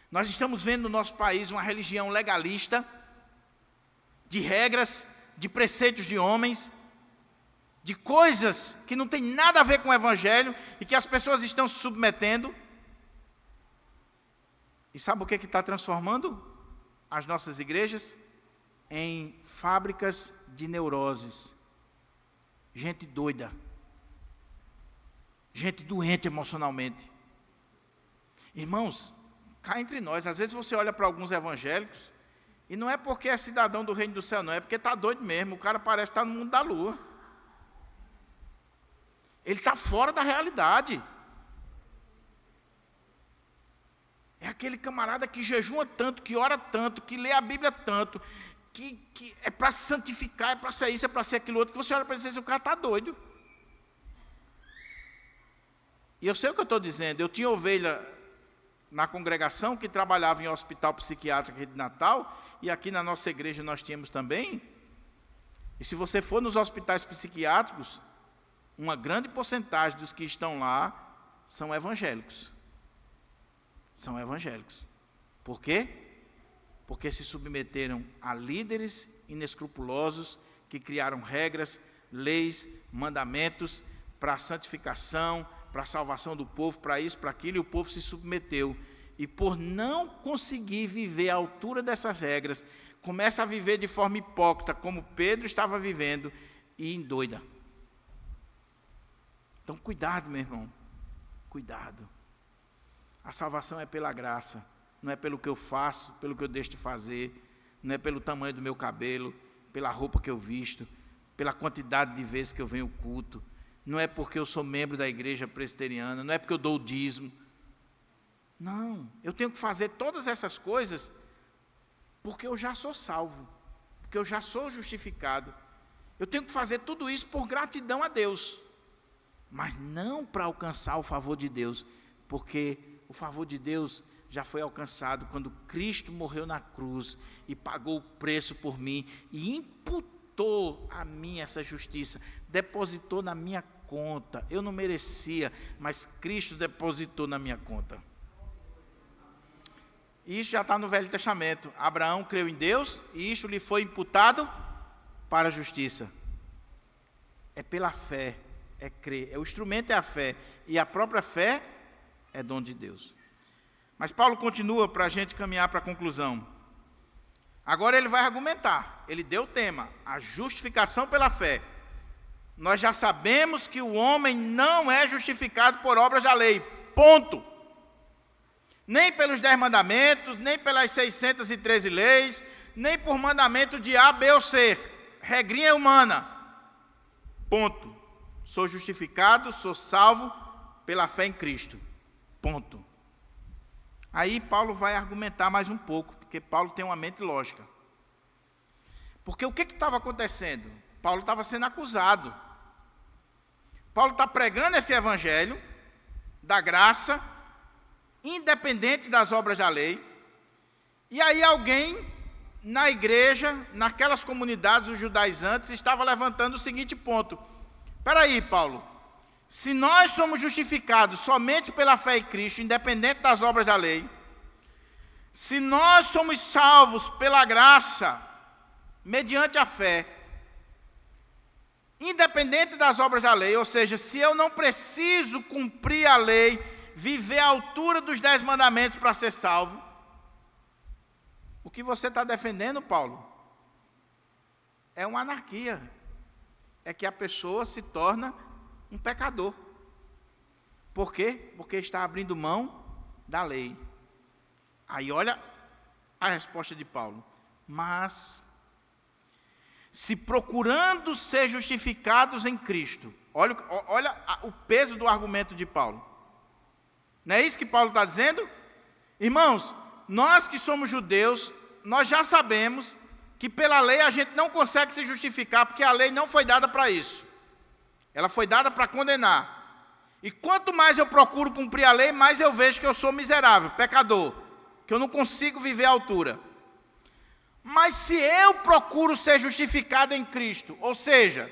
Nós estamos vendo no nosso país uma religião legalista, de regras, de preceitos de homens, de coisas que não tem nada a ver com o Evangelho e que as pessoas estão se submetendo. E sabe o que está transformando as nossas igrejas? Em fábricas de neuroses. Gente doida. Gente doente emocionalmente. Irmãos, cá entre nós, às vezes você olha para alguns evangélicos, e não é porque é cidadão do reino do céu, não, é porque está doido mesmo, o cara parece estar no mundo da lua. Ele está fora da realidade. É aquele camarada que jejua tanto, que ora tanto, que lê a Bíblia tanto, que é para se santificar, é para ser isso, é para ser aquilo outro, que você olha para ele e diz, o cara está doido. E eu sei o que eu estou dizendo. Eu tinha ovelha na congregação que trabalhava em hospital psiquiátrico aqui de Natal, e aqui na nossa igreja nós tínhamos também. E se você for nos hospitais psiquiátricos, uma grande porcentagem dos que estão lá são evangélicos. São evangélicos. Por quê? Porque se submeteram a líderes inescrupulosos que criaram regras, leis, mandamentos para a santificação, para a salvação do povo, para isso, para aquilo, e o povo se submeteu. E por não conseguir viver à altura dessas regras, começa a viver de forma hipócrita, como Pedro estava vivendo, e endoida. Então, cuidado, meu irmão. Cuidado. A salvação é pela graça. Não é pelo que eu faço, pelo que eu deixo de fazer. Não é pelo tamanho do meu cabelo, pela roupa que eu visto, pela quantidade de vezes que eu venho ao culto. Não é porque eu sou membro da igreja presbiteriana, não é porque eu dou o dízimo. Não, eu tenho que fazer todas essas coisas porque eu já sou salvo, porque eu já sou justificado. Eu tenho que fazer tudo isso por gratidão a Deus, mas não para alcançar o favor de Deus, porque o favor de Deus já foi alcançado quando Cristo morreu na cruz e pagou o preço por mim e imputou a mim essa justiça, depositou na minha conta. Eu não merecia, mas Cristo depositou na minha conta. Isso já está no Velho Testamento. Abraão creu em Deus e isto lhe foi imputado para a justiça. É pela fé, é crer. O instrumento é a fé e a própria fé é dom de Deus. Mas Paulo continua para a gente caminhar para a conclusão. Agora ele vai argumentar. Ele deu o tema, a justificação pela fé. Nós já sabemos que o homem não é justificado por obras da lei. Ponto. Nem pelos 10 mandamentos, nem pelas 613 leis, nem por mandamento de A, B ou C. Regrinha humana. Ponto. Sou justificado, sou salvo pela fé em Cristo. Ponto. Aí Paulo vai argumentar mais um pouco, porque Paulo tem uma mente lógica. Porque o que estava acontecendo? Paulo estava sendo acusado. Paulo está pregando esse evangelho da graça, independente das obras da lei. E aí alguém na igreja, naquelas comunidades, os judaizantes, estava levantando o seguinte ponto. Espera aí, Paulo. Se nós somos justificados somente pela fé em Cristo, independente das obras da lei, se nós somos salvos pela graça, mediante a fé, independente das obras da lei, ou seja, se eu não preciso cumprir a lei, viver à altura dos 10 mandamentos para ser salvo, o que você está defendendo, Paulo, é uma anarquia, é que a pessoa se torna um pecador. Por quê? Porque está abrindo mão da lei. Aí olha a resposta de Paulo. Mas, se procurando ser justificados em Cristo, Olha o peso do argumento de Paulo. Não é isso que Paulo está dizendo? Irmãos, nós que somos judeus, nós já sabemos que pela lei a gente não consegue se justificar, porque a lei não foi dada para isso. Ela foi dada para condenar. E quanto mais eu procuro cumprir a lei, mais eu vejo que eu sou miserável, pecador, que eu não consigo viver à altura. Mas se eu procuro ser justificado em Cristo, ou seja,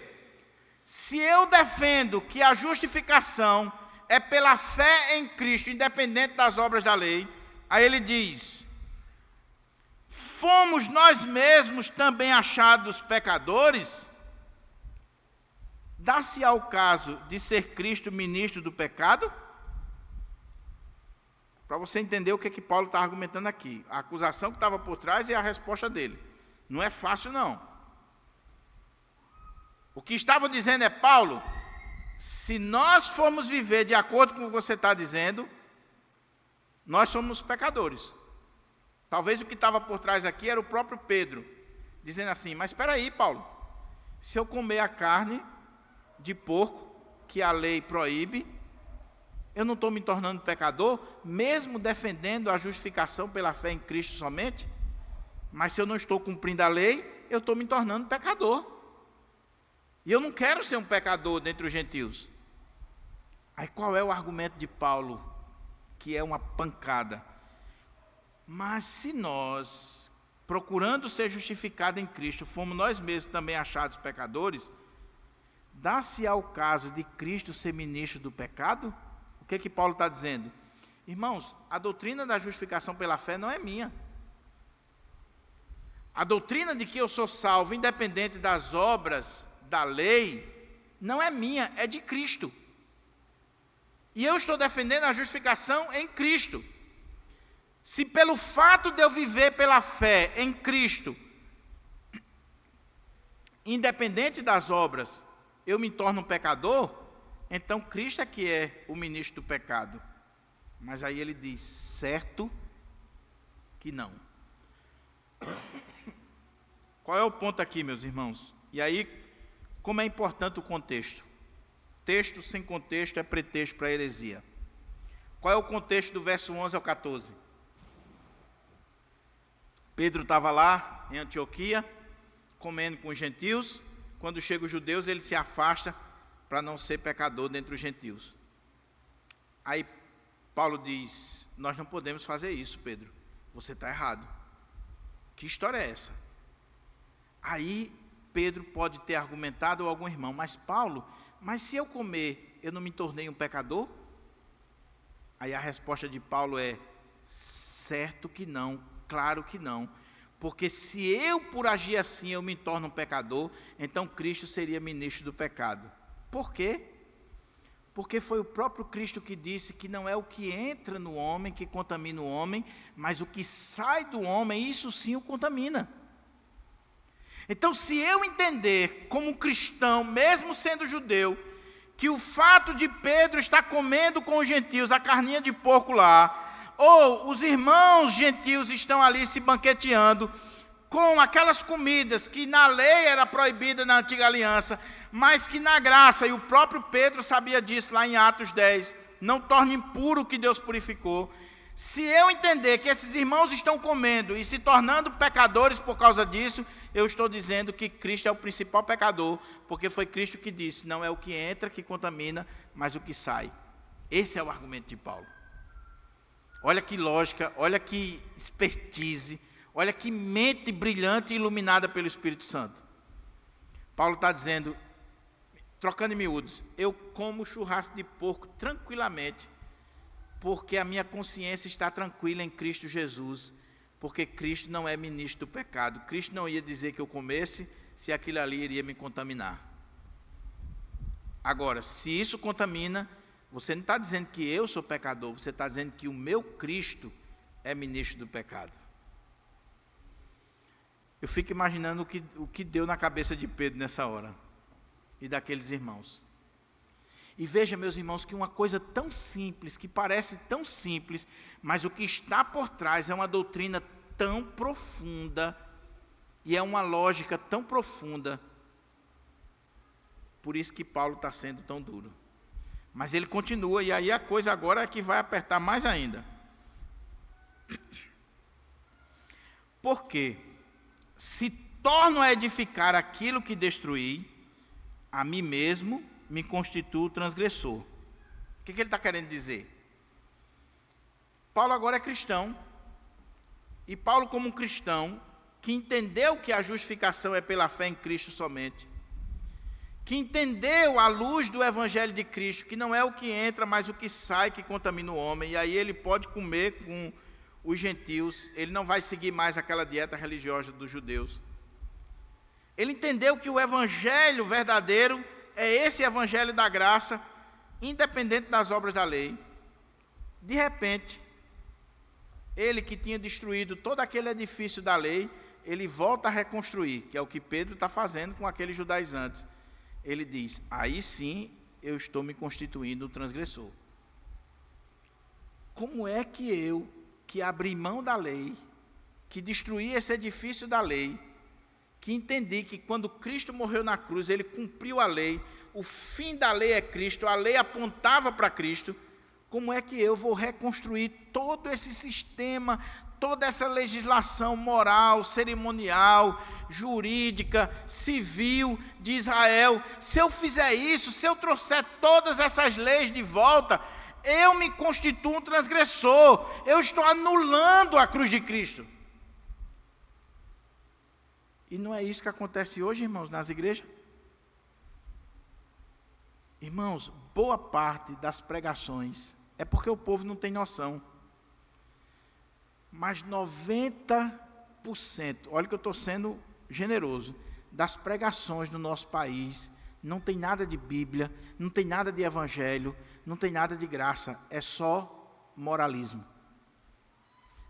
se eu defendo que a justificação é pela fé em Cristo, independente das obras da lei, aí ele diz: fomos nós mesmos também achados pecadores? Dá-se ao caso de ser Cristo ministro do pecado? Para você entender o que Paulo está argumentando aqui. A acusação que estava por trás e a resposta dele. Não é fácil, não. O que estava dizendo é: Paulo, se nós formos viver de acordo com o que você está dizendo, nós somos pecadores. Talvez o que estava por trás aqui era o próprio Pedro, dizendo assim: mas espera aí, Paulo, se eu comer a carne de porco que a lei proíbe, eu não estou me tornando pecador, mesmo defendendo a justificação pela fé em Cristo somente? Mas se eu não estou cumprindo a lei, eu estou me tornando pecador. E eu não quero ser um pecador dentre os gentios. Aí qual é o argumento de Paulo? Que é uma pancada. Mas se nós, procurando ser justificados em Cristo, fomos nós mesmos também achados pecadores, dá-se ao caso de Cristo ser ministro do pecado? O que Paulo está dizendo? Irmãos, a doutrina da justificação pela fé não é minha. A doutrina de que eu sou salvo, independente das obras da lei, não é minha, é de Cristo. E eu estou defendendo a justificação em Cristo. Se pelo fato de eu viver pela fé em Cristo, independente das obras, eu me torno um pecador, então Cristo é que é o ministro do pecado. Mas aí ele diz: certo que não. Qual é o ponto aqui, meus irmãos? E aí, como é importante o contexto? Texto sem contexto é pretexto para heresia. Qual é o contexto do verso 11 ao 14? Pedro estava lá em Antioquia, comendo com os gentios. Quando chegam os judeus, ele se afasta para não ser pecador dentre os gentios. Aí Paulo diz: nós não podemos fazer isso, Pedro. Você está errado. Que história é essa? Aí Pedro pode ter argumentado, ou algum irmão: mas Paulo, mas se eu comer, eu não me tornei um pecador? Aí a resposta de Paulo é: certo que não, claro que não. Porque se eu, por agir assim, eu me torno um pecador, então Cristo seria ministro do pecado. Por quê? Porque foi o próprio Cristo que disse que não é o que entra no homem que contamina o homem, mas o que sai do homem, isso sim o contamina. Então, se eu entender como cristão, mesmo sendo judeu, que o fato de Pedro estar comendo com os gentios a carninha de porco lá, ou os irmãos gentios estão ali se banqueteando com aquelas comidas que na lei era proibida na antiga aliança, mas que na graça, e o próprio Pedro sabia disso lá em Atos 10, não torna impuro o que Deus purificou. Se eu entender que esses irmãos estão comendo e se tornando pecadores por causa disso, eu estou dizendo que Cristo é o principal pecador, porque foi Cristo que disse: não é o que entra que contamina, mas o que sai. Esse é o argumento de Paulo. Olha que lógica, olha que expertise, olha que mente brilhante e iluminada pelo Espírito Santo. Paulo está dizendo, trocando em miúdos: eu como churrasco de porco tranquilamente, porque a minha consciência está tranquila em Cristo Jesus, porque Cristo não é ministro do pecado. Cristo não ia dizer que eu comesse, se aquilo ali iria me contaminar. Agora, se isso contamina, você não está dizendo que eu sou pecador, você está dizendo que o meu Cristo é ministro do pecado. Eu fico imaginando o que deu na cabeça de Pedro nessa hora, e daqueles irmãos. E veja, meus irmãos, que uma coisa tão simples, que parece tão simples, mas o que está por trás é uma doutrina tão profunda, e é uma lógica tão profunda, Por isso que Paulo está sendo tão duro. Mas ele continua, e aí a coisa agora é que vai apertar mais ainda. Porque se torno a edificar aquilo que destruí, a mim mesmo me constituo transgressor. O que ele está querendo dizer? Paulo agora é cristão, e Paulo, como um cristão, que entendeu que a justificação é pela fé em Cristo somente, que entendeu à luz do Evangelho de Cristo, que não é o que entra, mas o que sai que contamina o homem, e aí ele pode comer com os gentios, ele não vai seguir mais aquela dieta religiosa dos judeus. Ele entendeu que o Evangelho verdadeiro é esse Evangelho da graça, independente das obras da lei. De repente, ele que tinha destruído todo aquele edifício da lei, ele volta a reconstruir, que é o que Pedro está fazendo com aqueles judaizantes. Ele diz, aí sim eu estou me constituindo transgressor. Como é que eu, que abri mão da lei, que destruí esse edifício da lei, que entendi que quando Cristo morreu na cruz, ele cumpriu a lei, o fim da lei é Cristo, a lei apontava para Cristo, como é que eu vou reconstruir todo esse sistema, toda essa legislação moral, cerimonial, jurídica, civil de Israel? Se eu fizer isso, se eu trouxer todas essas leis de volta, eu me constituo um transgressor, eu estou anulando a cruz de Cristo. E não é isso que acontece hoje, irmãos, nas igrejas? Irmãos, boa parte das pregações é porque o povo não tem noção. Mas 90%, olha que eu estou sendo generoso, das pregações no nosso país, não tem nada de Bíblia, não tem nada de Evangelho, não tem nada de graça, é só moralismo.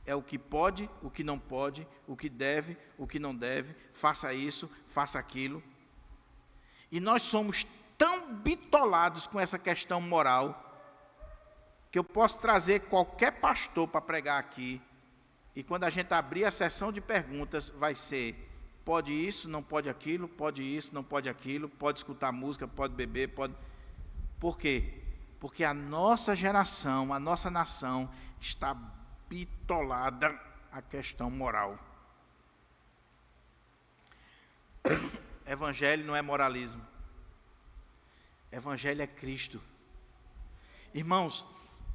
É o que pode, o que não pode, o que deve, o que não deve, faça isso, faça aquilo. E nós somos tão bitolados com essa questão moral, que eu posso trazer qualquer pastor para pregar aqui, e quando a gente abrir a sessão de perguntas, vai ser, pode isso, não pode aquilo, pode isso, não pode aquilo, pode escutar música, pode beber, pode... Por quê? Porque a nossa geração, a nossa nação, está bitolada à questão moral. Evangelho não é moralismo. Evangelho é Cristo. Irmãos,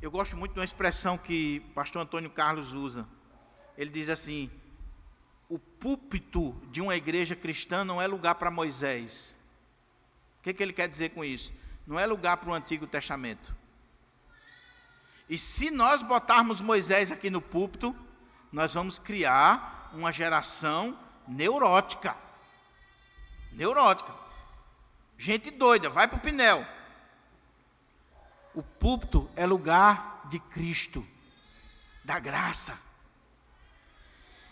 eu gosto muito de uma expressão que o pastor Antônio Carlos usa. Ele diz assim, o púlpito de uma igreja cristã não é lugar para Moisés. O que ele quer dizer com isso? Não é lugar para o Antigo Testamento. E se nós botarmos Moisés aqui no púlpito, nós vamos criar uma geração neurótica. Neurótica. Gente doida, vai para o Pinel. O púlpito é lugar de Cristo, da graça.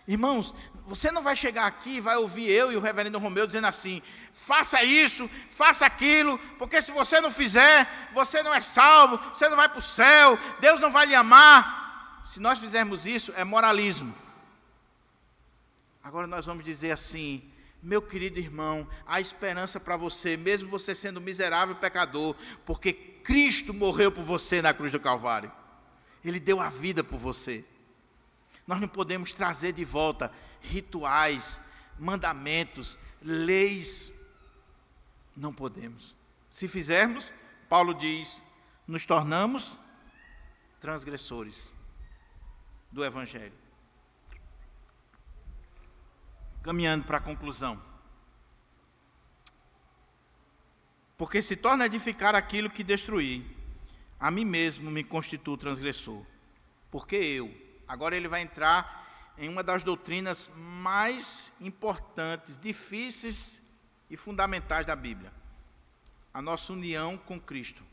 Irmãos, você não vai chegar aqui e vai ouvir eu e o reverendo Romeu dizendo assim, faça isso, faça aquilo, porque se você não fizer, você não é salvo, você não vai para o céu, Deus não vai lhe amar. Se nós fizermos isso, é moralismo. Agora nós vamos dizer assim, meu querido irmão, há esperança para você, mesmo você sendo miserável pecador, porque Cristo morreu por você na cruz do Calvário. Ele deu a vida por você. Nós não podemos trazer de volta rituais, mandamentos, leis. Não podemos. Se fizermos, Paulo diz, nos tornamos transgressores do Evangelho. Caminhando para a conclusão. Porque se torna edificar aquilo que destruí, a mim mesmo me constituo transgressor. Porque eu. Agora ele vai entrar em uma das doutrinas mais importantes, difíceis e fundamentais da Bíblia. A nossa união com Cristo.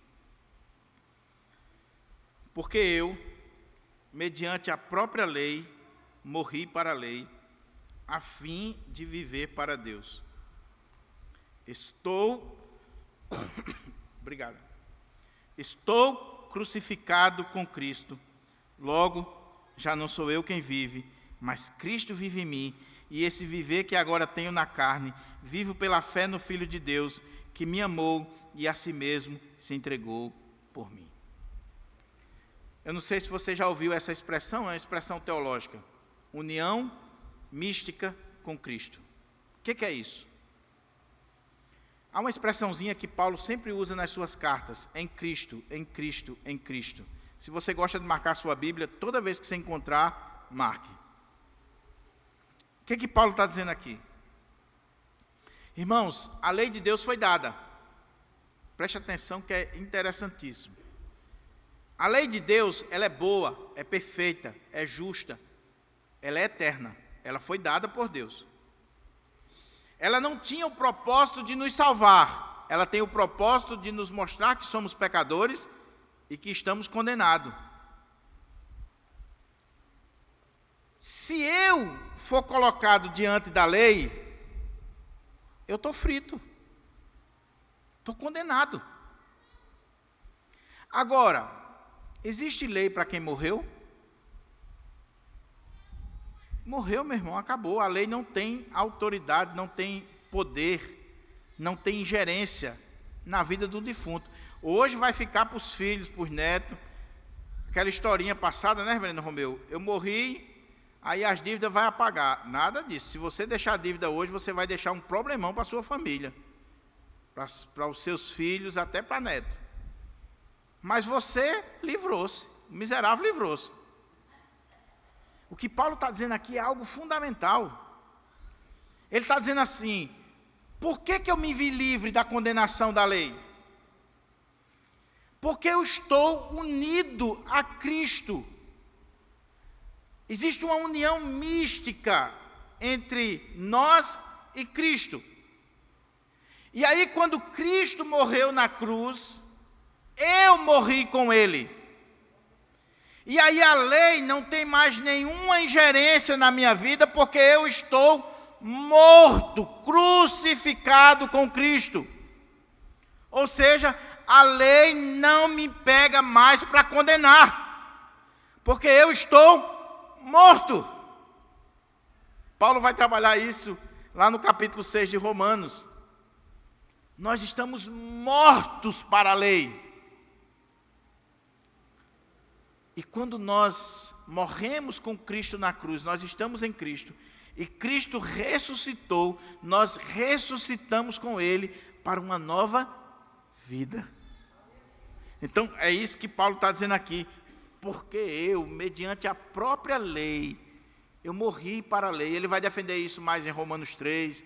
Porque eu, mediante a própria lei, morri para a lei, a fim de viver para Deus. Obrigado. Estou crucificado com Cristo, logo já não sou eu quem vive, mas Cristo vive em mim, e esse viver que agora tenho na carne, vivo pela fé no Filho de Deus, que me amou e a si mesmo se entregou por mim. Eu não sei se você já ouviu essa expressão, é uma expressão teológica. União mística com Cristo. O que é isso? Há uma expressãozinha que Paulo sempre usa nas suas cartas, em Cristo, em Cristo, em Cristo. Se você gosta de marcar sua Bíblia, toda vez que você encontrar, marque. O que Paulo está dizendo aqui? Irmãos, a lei de Deus foi dada. Preste atenção que é interessantíssimo. A lei de Deus, ela é boa, é perfeita, é justa, ela é eterna. Ela foi dada por Deus. Ela não tinha o propósito de nos salvar. Ela tem o propósito de nos mostrar que somos pecadores e que estamos condenados. Se eu for colocado diante da lei, eu estou frito. Estou condenado. Agora, existe lei para quem morreu? Morreu, meu irmão, acabou. A lei não tem autoridade, não tem poder, não tem ingerência na vida do defunto. Hoje vai ficar para os filhos, para os netos. Aquela historinha passada, né, reverendo Romeu? Eu morri, aí as dívidas vai apagar. Nada disso. Se você deixar a dívida hoje, você vai deixar um problemão para a sua família, para os seus filhos, até para neto. Mas você livrou-se, o miserável livrou-se. O que Paulo está dizendo aqui é algo fundamental. Ele está dizendo assim: por que eu me vi livre da condenação da lei? Porque eu estou unido a Cristo. Existe uma união mística entre nós e Cristo. E aí, quando Cristo morreu na cruz, eu morri com Ele. E aí a lei não tem mais nenhuma ingerência na minha vida, porque eu estou morto, crucificado com Cristo. Ou seja, a lei não me pega mais para condenar, porque eu estou morto. Paulo vai trabalhar isso lá no capítulo 6 de Romanos. Nós estamos mortos para a lei. E quando nós morremos com Cristo na cruz, nós estamos em Cristo, e Cristo ressuscitou, nós ressuscitamos com Ele para uma nova vida. Então, é isso que Paulo está dizendo aqui. Porque eu, mediante a própria lei, eu morri para a lei. Ele vai defender isso mais em Romanos 3.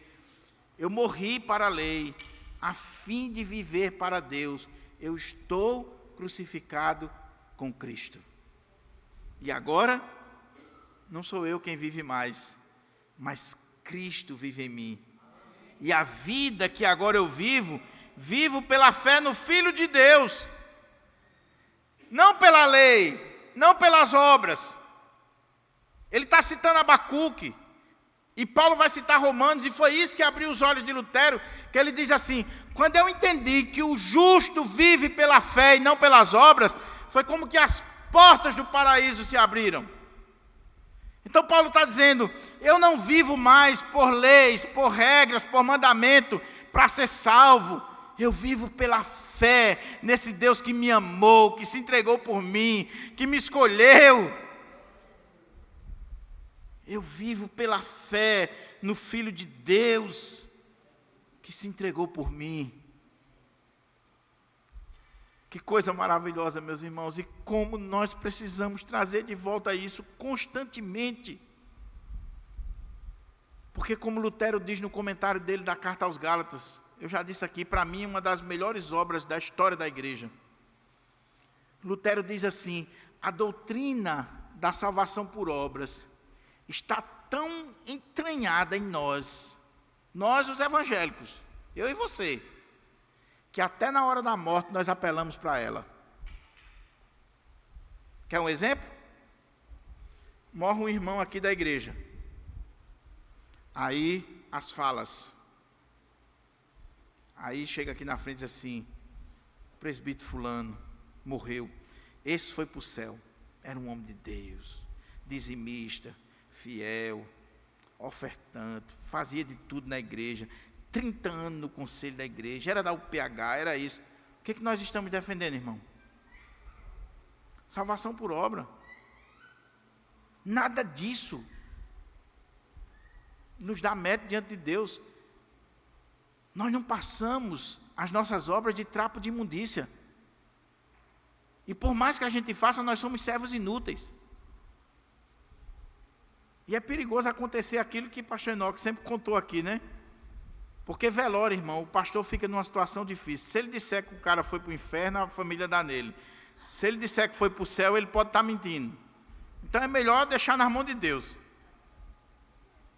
Eu morri para a lei, a fim de viver para Deus. Eu estou crucificado com Cristo. E agora, não sou eu quem vive mais, mas Cristo vive em mim. E a vida que agora eu vivo, vivo pela fé no Filho de Deus. Não pela lei, não pelas obras. Ele está citando Abacuque, e Paulo vai citar Romanos, e foi isso que abriu os olhos de Lutero, que ele diz assim: quando eu entendi que o justo vive pela fé e não pelas obras, foi como que as portas do paraíso se abriram. Então Paulo está dizendo: eu não vivo mais por leis, por regras, por mandamento, para ser salvo. Eu vivo pela fé nesse Deus que me amou, que se entregou por mim, que me escolheu. Eu vivo pela fé no Filho de Deus, que se entregou por mim. Que coisa maravilhosa, meus irmãos, e como nós precisamos trazer de volta isso constantemente. Porque, como Lutero diz no comentário dele da carta aos Gálatas, eu já disse aqui, para mim, uma das melhores obras da história da igreja. Lutero diz assim: a doutrina da salvação por obras está tão entranhada em nós os evangélicos, eu e você, que até na hora da morte nós apelamos para ela. Quer um exemplo? Morre um irmão aqui da igreja. Aí as falas. Aí chega aqui na frente assim: o presbítero fulano morreu. Esse foi para o céu. Era um homem de Deus, dizimista, fiel, ofertante, fazia de tudo na igreja, 30 anos no conselho da igreja, era da UPH, era isso. O que nós estamos defendendo, irmão? Salvação por obra. Nada disso nos dá mérito diante de Deus. Nós não passamos as nossas obras de trapo de imundícia. E por mais que a gente faça, nós somos servos inúteis. E é perigoso acontecer aquilo que o pastor Enoque sempre contou aqui, né? Porque velório, irmão, o pastor fica numa situação difícil. Se ele disser que o cara foi para o inferno, a família dá nele. Se ele disser que foi para o céu, ele pode estar mentindo. Então é melhor deixar nas mãos de Deus.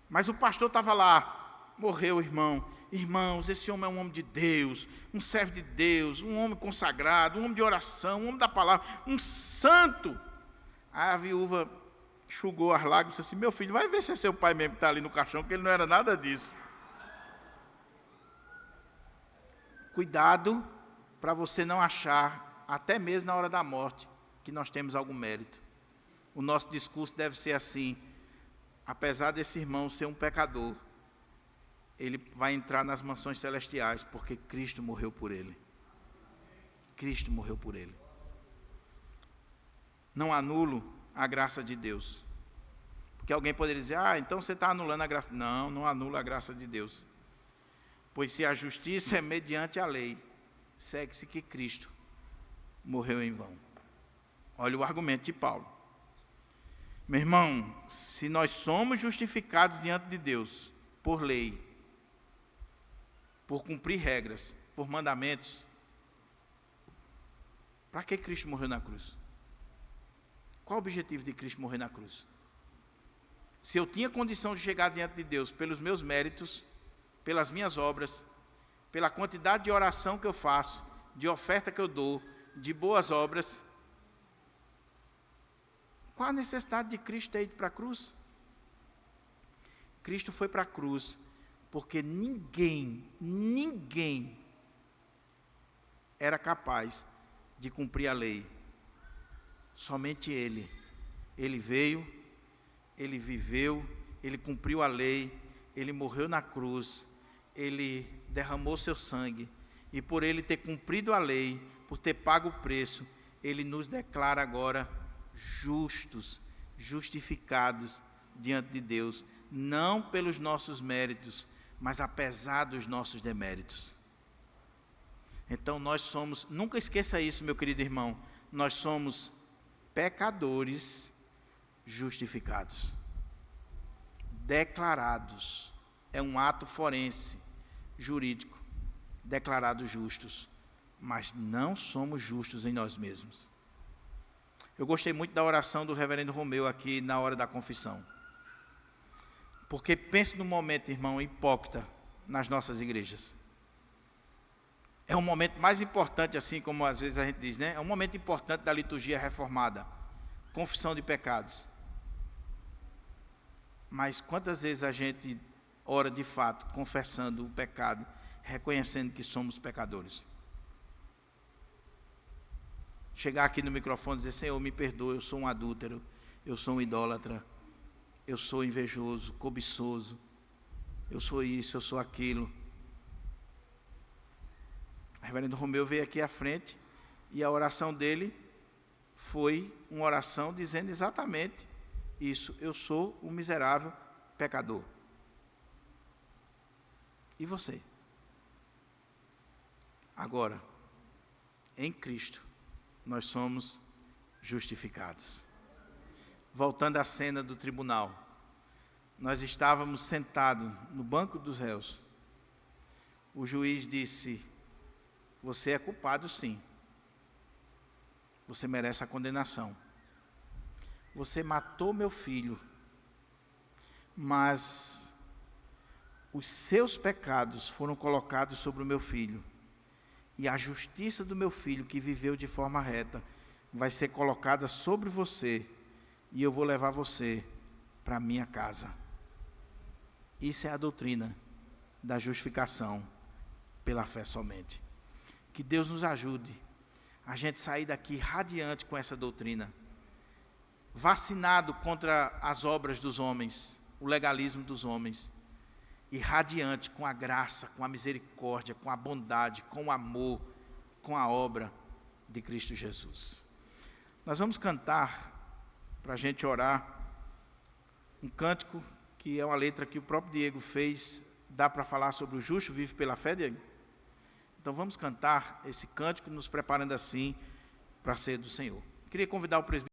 Mas o pastor estava lá, morreu o irmão. Irmãos, esse homem é um homem de Deus, um servo de Deus, um homem consagrado, um homem de oração, um homem da palavra, um santo. Aí a viúva enxugou as lágrimas e disse assim: meu filho, vai ver se é seu pai mesmo que está ali no caixão, que ele não era nada disso. Cuidado para você não achar, até mesmo na hora da morte, que nós temos algum mérito. O nosso discurso deve ser assim: apesar desse irmão ser um pecador, ele vai entrar nas mansões celestiais, porque Cristo morreu por ele. Cristo morreu por ele. Não anulo a graça de Deus. Porque alguém poderia dizer: então você está anulando a graça. Não, não anulo a graça de Deus. Pois se a justiça é mediante a lei, segue-se que Cristo morreu em vão. Olha o argumento de Paulo. Meu irmão, se nós somos justificados diante de Deus por lei, por cumprir regras, por mandamentos, para que Cristo morreu na cruz? Qual o objetivo de Cristo morrer na cruz? Se eu tinha condição de chegar diante de Deus pelos meus méritos, pelas minhas obras, pela quantidade de oração que eu faço, de oferta que eu dou, de boas obras, qual a necessidade de Cristo ter ido para a cruz? Cristo foi para a cruz porque ninguém era capaz de cumprir a lei. Somente Ele. Ele veio, Ele viveu, Ele cumpriu a lei, Ele morreu na cruz, Ele derramou seu sangue, e por Ele ter cumprido a lei, por ter pago o preço, Ele nos declara agora justos, justificados diante de Deus, não pelos nossos méritos, mas apesar dos nossos deméritos. Então nós somos, nunca esqueça isso, meu querido irmão, nós somos pecadores justificados, declarados, é um ato forense, jurídico, declarados justos, mas não somos justos em nós mesmos. Eu gostei muito da oração do reverendo Romeu aqui na hora da confissão. Porque pense no momento, irmão, hipócrita nas nossas igrejas. É um momento mais importante, assim como às vezes a gente diz, né? É um momento importante da liturgia reformada. Confissão de pecados. Mas quantas vezes a gente ora de fato, confessando o pecado, reconhecendo que somos pecadores? Chegar aqui no microfone e dizer: Senhor, me perdoa, eu sou um adúltero, eu sou um idólatra, eu sou invejoso, cobiçoso, eu sou isso, eu sou aquilo. O reverendo Romeu veio aqui à frente e a oração dele foi uma oração dizendo exatamente isso: eu sou um miserável pecador. E você? Agora, em Cristo, nós somos justificados. Voltando à cena do tribunal, nós estávamos sentados no banco dos réus. O juiz disse: você é culpado, sim. Você merece a condenação. Você matou meu filho, mas os seus pecados foram colocados sobre o meu filho. E a justiça do meu filho, que viveu de forma reta, vai ser colocada sobre você. E eu vou levar você para a minha casa. Isso é a doutrina da justificação pela fé somente. Que Deus nos ajude a gente sair daqui radiante com essa doutrina. Vacinado contra as obras dos homens, o legalismo dos homens. e radiante com a graça, com a misericórdia, com a bondade, com o amor, com a obra de Cristo Jesus. Nós vamos cantar, para a gente orar, um cântico que é uma letra que o próprio Diego fez. Dá para falar sobre o justo vive pela fé, Diego? Então vamos cantar esse cântico, nos preparando assim para ser do Senhor. Queria convidar o presbítero